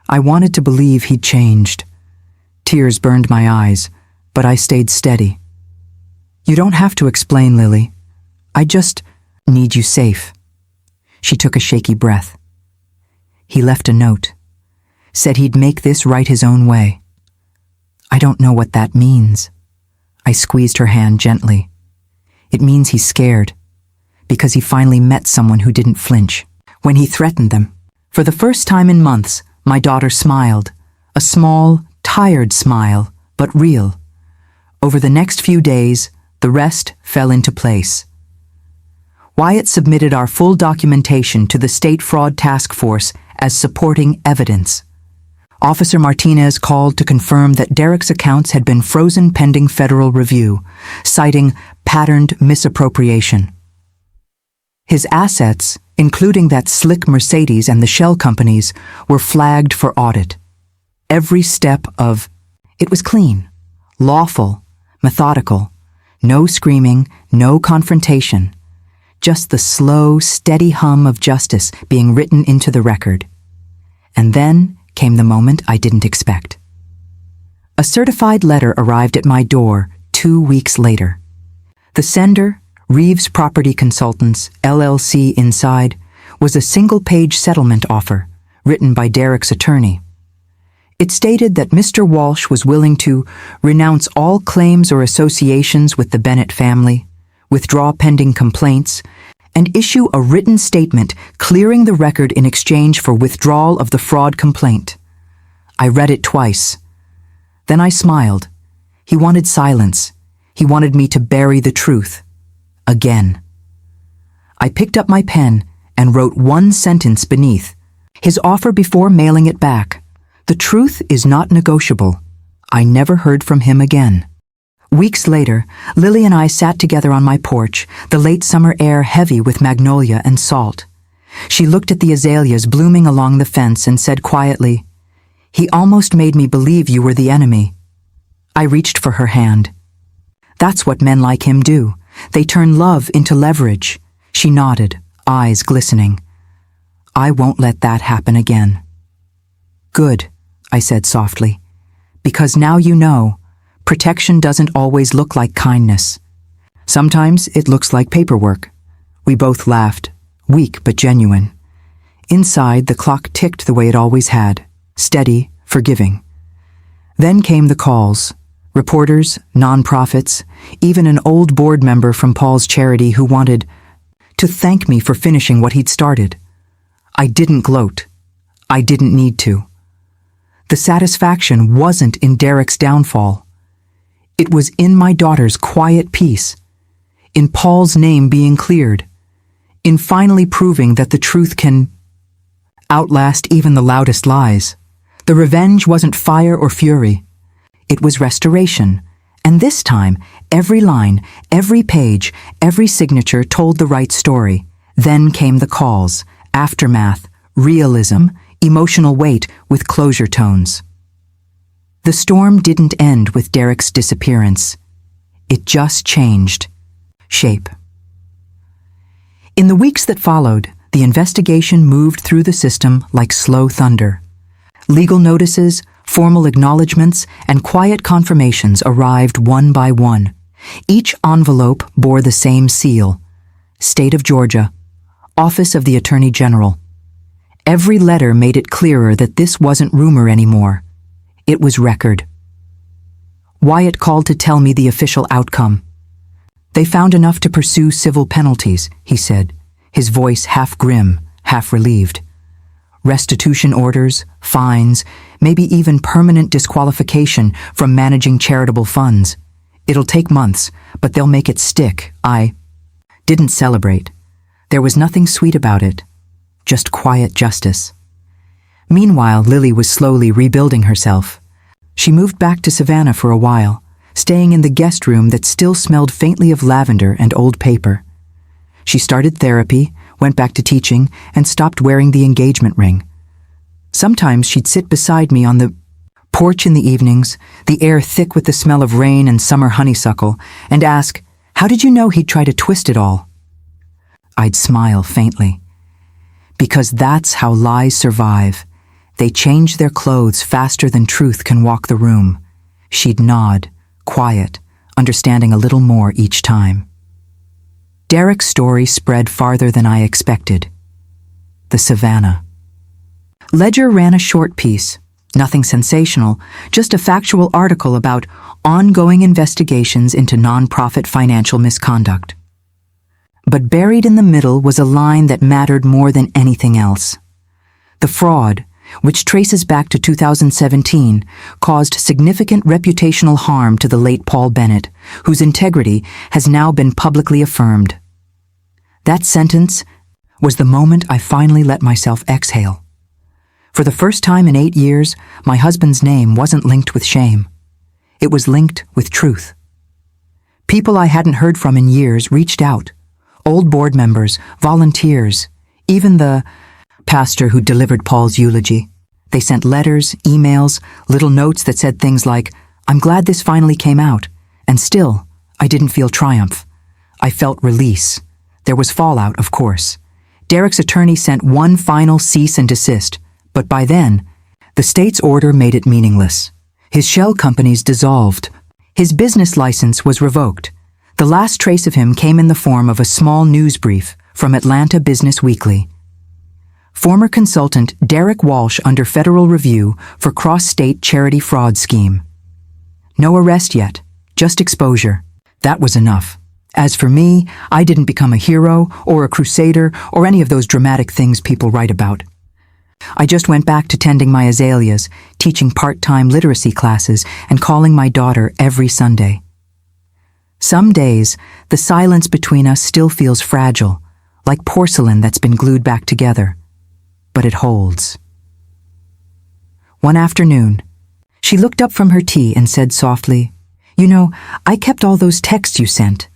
I wanted to believe he'd changed." Tears burned my eyes, but I stayed steady. "You don't have to explain, Lily. I just need you safe." She took a shaky breath. "He left a note. Said he'd make this right his own way." "I don't know what that means." I squeezed her hand gently. "It means he's scared, because he finally met someone who didn't flinch when he threatened them." For the first time in months, my daughter smiled, a small, tired smile, but real. Over the next few days, the rest fell into place. Wyatt submitted our full documentation to the State Fraud Task Force as supporting evidence. Officer Martinez called to confirm that Derek's accounts had been frozen pending federal review, citing patterned misappropriation. His assets, including that slick Mercedes and the shell companies, were flagged for audit. Every step of it was clean, lawful, methodical, no screaming, no confrontation, just the slow, steady hum of justice being written into the record. And then came the moment I didn't expect. A certified letter arrived at my door 2 weeks later. The sender, Reeves Property Consultants, LLC inside, was a single-page settlement offer, written by Derek's attorney. It stated that Mr. Walsh was willing to renounce all claims or associations with the Bennett family, withdraw pending complaints, and issue a written statement clearing the record in exchange for withdrawal of the fraud complaint. I read it twice. Then I smiled. He wanted silence. He wanted me to bury the truth. Again. I picked up my pen and wrote one sentence beneath. His offer before mailing it back. "The truth is not negotiable." I never heard from him again. Weeks later, Lily and I sat together on my porch, the late summer air heavy with magnolia and salt. She looked at the azaleas blooming along the fence and said quietly, "He almost made me believe you were the enemy." I reached for her hand. "That's what men like him do. They turn love into leverage." She nodded, eyes glistening. "I won't let that happen again." "Good," I said softly, "because now you know. Protection doesn't always look like kindness. Sometimes it looks like paperwork." We both laughed, weak but genuine. Inside, the clock ticked the way it always had, steady, forgiving. Then came the calls. Reporters, nonprofits, even an old board member from Paul's charity who wanted to thank me for finishing what he'd started. I didn't gloat. I didn't need to. The satisfaction wasn't in Derek's downfall. It was in my daughter's quiet peace, in Paul's name being cleared, in finally proving that the truth can outlast even the loudest lies. The revenge wasn't fire or fury. It was restoration. And this time, every line, every page, every signature told the right story. Then came the calls, aftermath, realism, emotional weight with closure tones. The storm didn't end with Derek's disappearance. It just changed shape. In the weeks that followed, the investigation moved through the system like slow thunder. Legal notices, formal acknowledgments, and quiet confirmations arrived one by one. Each envelope bore the same seal: State of Georgia, Office of the Attorney General. Every letter made it clearer that this wasn't rumor anymore. It was record. Wyatt called to tell me the official outcome. They found enough to pursue civil penalties, he said, his voice half grim, half relieved. Restitution orders, fines, maybe even permanent disqualification from managing charitable funds. It'll take months, but they'll make it stick. I didn't celebrate. There was nothing sweet about it, just quiet justice. Meanwhile, Lily was slowly rebuilding herself. She moved back to Savannah for a while, staying in the guest room that still smelled faintly of lavender and old paper. She started therapy, went back to teaching, and stopped wearing the engagement ring. Sometimes she'd sit beside me on the porch in the evenings, the air thick with the smell of rain and summer honeysuckle, and ask, "How did you know he'd try to twist it all?" I'd smile faintly. Because that's how lies survive. They change their clothes faster than truth can walk the room. She'd nod, quiet, understanding a little more each time. Derek's story spread farther than I expected. The Savannah. Ledger ran a short piece, nothing sensational, just a factual article about ongoing investigations into nonprofit financial misconduct. But buried in the middle was a line that mattered more than anything else. The fraud, which traces back to 2017, caused significant reputational harm to the late Paul Bennett, whose integrity has now been publicly affirmed. That sentence was the moment I finally let myself exhale. For the first time in 8 years, my husband's name wasn't linked with shame. It was linked with truth. People I hadn't heard from in years reached out. Old board members, volunteers, even the pastor who delivered Paul's eulogy. They sent letters, emails, little notes that said things like, "I'm glad this finally came out," and still, I didn't feel triumph. I felt release. There was fallout, of course. Derek's attorney sent one final cease and desist, but by then, the state's order made it meaningless. His shell companies dissolved. His business license was revoked. The last trace of him came in the form of a small news brief from Atlanta Business Weekly. Former consultant Derek Walsh under federal review for cross-state charity fraud scheme. No arrest yet, just exposure. That was enough. As for me, I didn't become a hero or a crusader or any of those dramatic things people write about. I just went back to tending my azaleas, teaching part-time literacy classes, and calling my daughter every Sunday. Some days, the silence between us still feels fragile, like porcelain that's been glued back together. But it holds. One afternoon, she looked up from her tea and said softly, "You know, I kept all those texts you sent.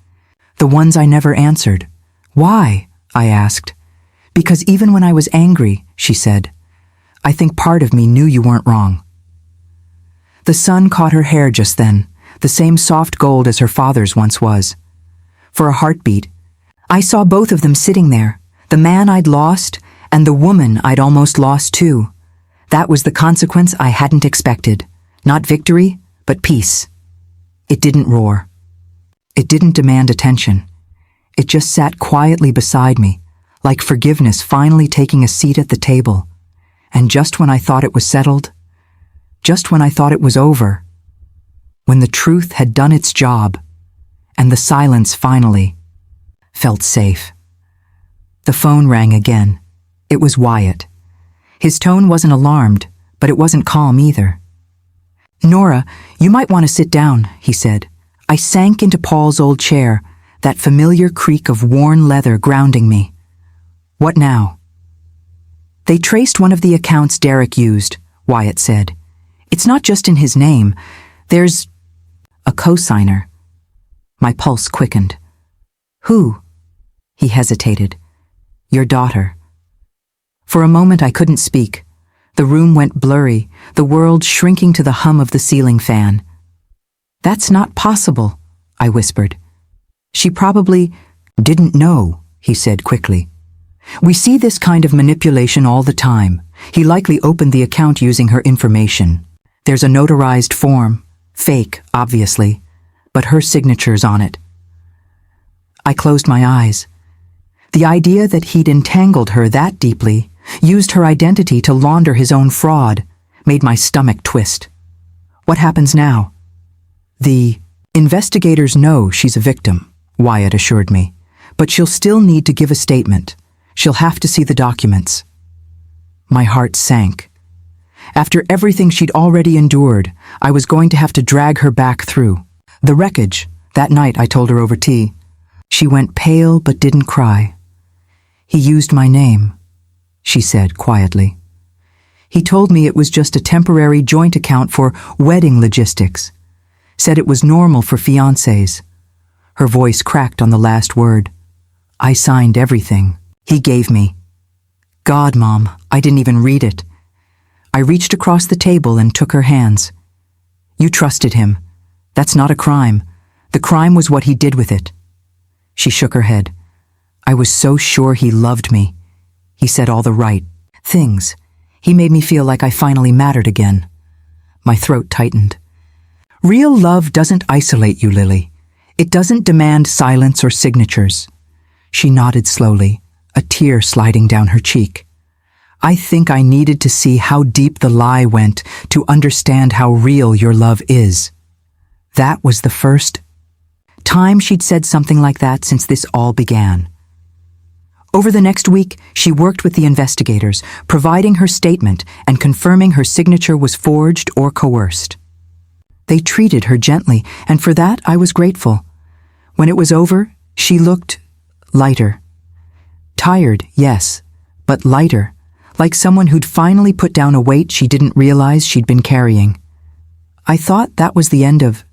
The ones I never answered." "Why?" I asked. "Because even when I was angry," she said, "I think part of me knew you weren't wrong." The sun caught her hair just then, the same soft gold as her father's once was. For a heartbeat, I saw both of them sitting there, the man I'd lost and the woman I'd almost lost too. That was the consequence I hadn't expected. Not victory, but peace. It didn't roar. It didn't demand attention. It just sat quietly beside me, like forgiveness finally taking a seat at the table. And just when I thought it was settled, just when I thought it was over, when the truth had done its job, and the silence finally felt safe. The phone rang again. It was Wyatt. His tone wasn't alarmed, but it wasn't calm either. "Nora, you might want to sit down," he said. I sank into Paul's old chair, that familiar creak of worn leather grounding me. "What now?" "They traced one of the accounts Derek used," Wyatt said. "It's not just in his name. There's a cosigner." My pulse quickened. "Who?" He hesitated. "Your daughter." For a moment I couldn't speak. The room went blurry, the world shrinking to the hum of the ceiling fan. "That's not possible," I whispered. "She probably didn't know," he said quickly. "We see this kind of manipulation all the time. He likely opened the account using her information. There's a notarized form, fake, obviously, but her signature's on it." I closed my eyes. The idea that he'd entangled her that deeply, used her identity to launder his own fraud, made my stomach twist. "What happens now?" "The investigators know she's a victim," Wyatt assured me, "but she'll still need to give a statement. She'll have to see the documents." My heart sank. After everything she'd already endured, I was going to have to drag her back through. The wreckage, that night I told her over tea. She went pale but didn't cry. "He used my name," she said quietly. "He told me it was just a temporary joint account for wedding logistics. Said it was normal for fiancés." Her voice cracked on the last word. "I signed everything he gave me." "God, Mom, I didn't even read it." I reached across the table and took her hands. "You trusted him. That's not a crime. The crime was what he did with it." She shook her head. "I was so sure he loved me. He said all the right things. He made me feel like I finally mattered again." My throat tightened. "Real love doesn't isolate you, Lily. It doesn't demand silence or signatures." She nodded slowly, a tear sliding down her cheek. "I think I needed to see how deep the lie went to understand how real your love is." That was the first time she'd said something like that since this all began. Over the next week, she worked with the investigators, providing her statement and confirming her signature was forged or coerced. They treated her gently, and for that I was grateful. When it was over, she looked lighter. Tired, yes, but lighter, like someone who'd finally put down a weight she didn't realize she'd been carrying. I thought that was the end of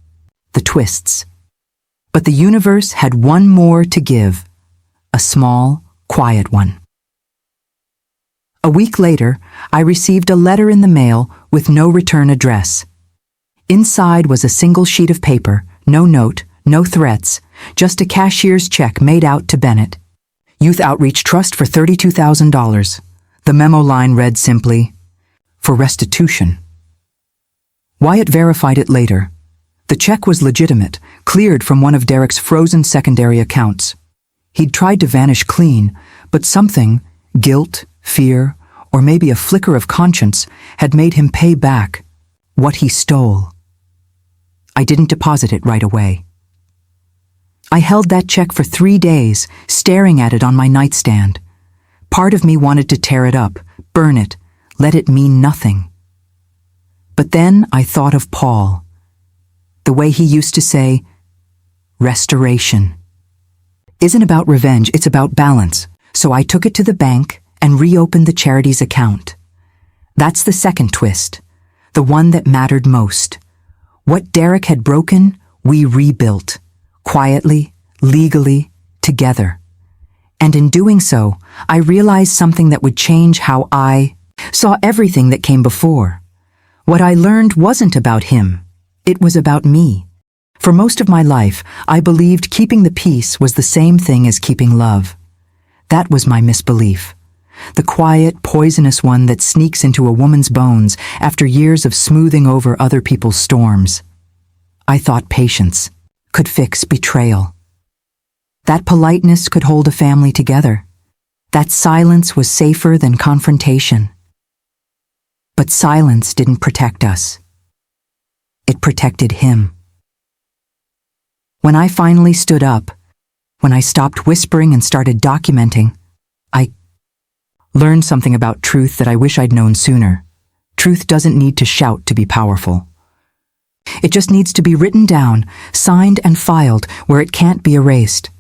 the twists. But the universe had one more to give, a small, quiet one. A week later, I received a letter in the mail with no return address. Inside was a single sheet of paper, no note, no threats, just a cashier's check made out to Bennett. Youth Outreach Trust for $32,000. The memo line read simply, "For restitution." Wyatt verified it later. The check was legitimate, cleared from one of Derek's frozen secondary accounts. He'd tried to vanish clean, but something, guilt, fear, or maybe a flicker of conscience, had made him pay back what he stole. I didn't deposit it right away. I held that check for 3 days, staring at it on my nightstand. Part of me wanted to tear it up, burn it, let it mean nothing. But then I thought of Paul. The way he used to say, "Restoration isn't about revenge, it's about balance." So I took it to the bank and reopened the charity's account. That's the second twist, the one that mattered most. What Derek had broken, we rebuilt, quietly, legally, together. And in doing so, I realized something that would change how I saw everything that came before. What I learned wasn't about him, it was about me. For most of my life, I believed keeping the peace was the same thing as keeping love. That was my misbelief. The quiet, poisonous one that sneaks into a woman's bones after years of smoothing over other people's storms. I thought patience could fix betrayal. That politeness could hold a family together. That silence was safer than confrontation. But silence didn't protect us. It protected him. When I finally stood up, when I stopped whispering and started documenting, Learned something about truth that I wish I'd known sooner. Truth doesn't need to shout to be powerful. It just needs to be written down, signed and filed where it can't be erased.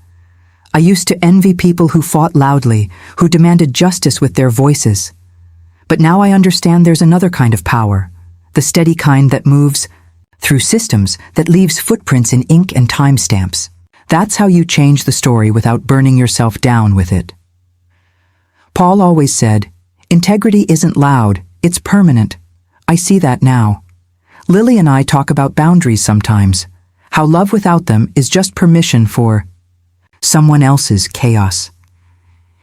I used to envy people who fought loudly, who demanded justice with their voices. But now I understand there's another kind of power, the steady kind that moves through systems, that leaves footprints in ink and timestamps. That's how you change the story without burning yourself down with it. Paul always said, integrity isn't loud, it's permanent. I see that now. Lily and I talk about boundaries sometimes, how love without them is just permission for someone else's chaos.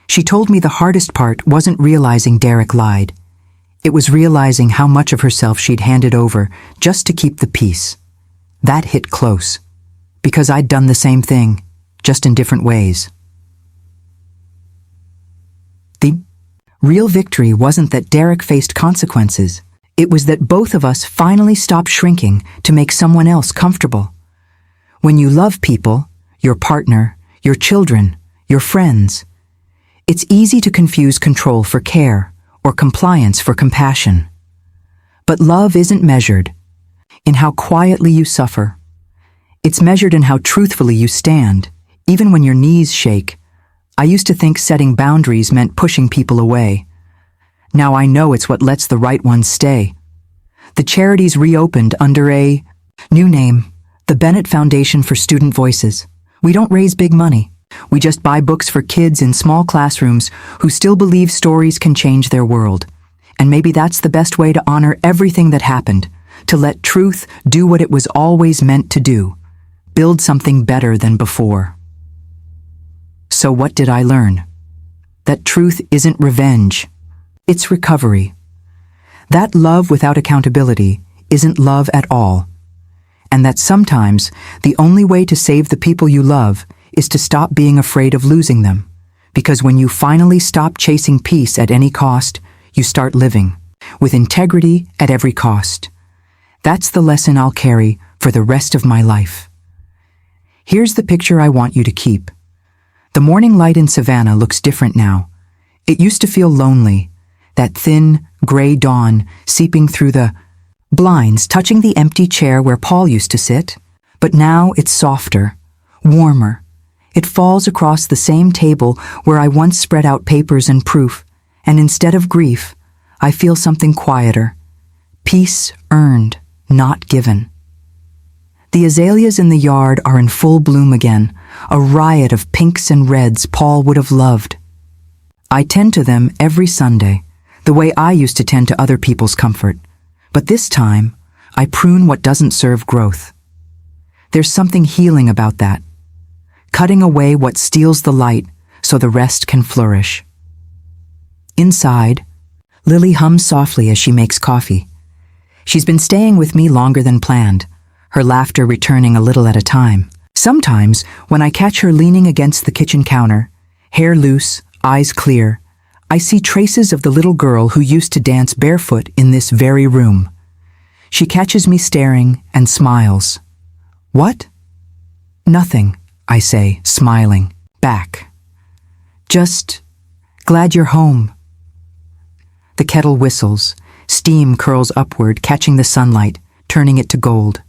She told me the hardest part wasn't realizing Derek lied. It was realizing how much of herself she'd handed over just to keep the peace. That hit close, because I'd done the same thing, just in different ways. The real victory wasn't that Derek faced consequences. It was that both of us finally stopped shrinking to make someone else comfortable. When you love people, your partner, your children, your friends, it's easy to confuse control for care or compliance for compassion. But love isn't measured in how quietly you suffer. It's measured in how truthfully you stand, even when your knees shake. I used to think setting boundaries meant pushing people away. Now I know it's what lets the right ones stay. The charity's reopened under a new name, the Bennett Foundation for Student Voices. We don't raise big money. We just buy books for kids in small classrooms who still believe stories can change their world. And maybe that's the best way to honor everything that happened, to let truth do what it was always meant to do, build something better than before. So what did I learn? That truth isn't revenge. It's recovery. That love without accountability isn't love at all. And that sometimes the only way to save the people you love is to stop being afraid of losing them. Because when you finally stop chasing peace at any cost, you start living with integrity at every cost. That's the lesson I'll carry for the rest of my life. Here's the picture I want you to keep. The morning light in Savannah looks different now. It used to feel lonely. That thin, gray dawn seeping through the blinds, touching the empty chair where Paul used to sit. But now it's softer, warmer. It falls across the same table where I once spread out papers and proof, and instead of grief, I feel something quieter. Peace earned, not given. The azaleas in the yard are in full bloom again, a riot of pinks and reds Paul would have loved. I tend to them every Sunday, the way I used to tend to other people's comfort. But this time, I prune what doesn't serve growth. There's something healing about that, cutting away what steals the light so the rest can flourish. Inside, Lily hums softly as she makes coffee. She's been staying with me longer than planned, her laughter returning a little at a time. Sometimes, when I catch her leaning against the kitchen counter, hair loose, eyes clear, I see traces of the little girl who used to dance barefoot in this very room. She catches me staring and smiles. "What?" "Nothing," I say, smiling back. "Just glad you're home." The kettle whistles. Steam curls upward, catching the sunlight, turning it to gold.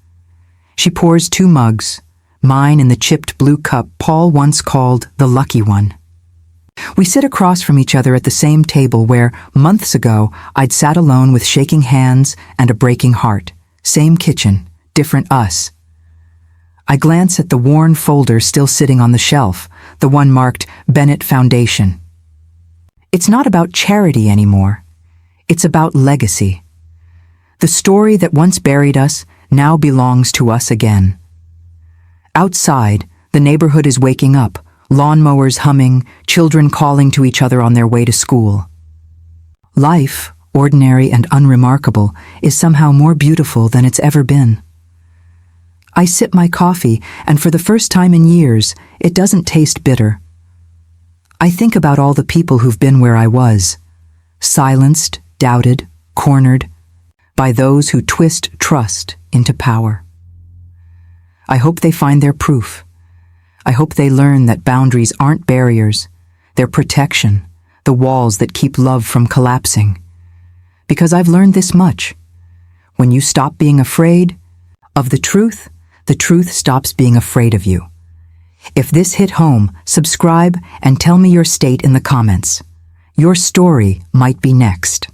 She pours 2 mugs, mine in the chipped blue cup Paul once called the lucky one. We sit across from each other at the same table where, months ago, I'd sat alone with shaking hands and a breaking heart. Same kitchen, different us. I glance at the worn folder still sitting on the shelf, the one marked Bennett Foundation. It's not about charity anymore. It's about legacy. The story that once buried us now belongs to us again. Outside, the neighborhood is waking up, lawnmowers humming, children calling to each other on their way to school. Life, ordinary and unremarkable, is somehow more beautiful than it's ever been. I sip my coffee, and for the first time in years, it doesn't taste bitter. I think about all the people who've been where I was, silenced, doubted, cornered, by those who twist trust into power. I hope they find their proof. I hope they learn that boundaries aren't barriers, they're protection, the walls that keep love from collapsing. Because I've learned this much. When you stop being afraid of the truth stops being afraid of you. If this hit home, subscribe and tell me your state in the comments. Your story might be next.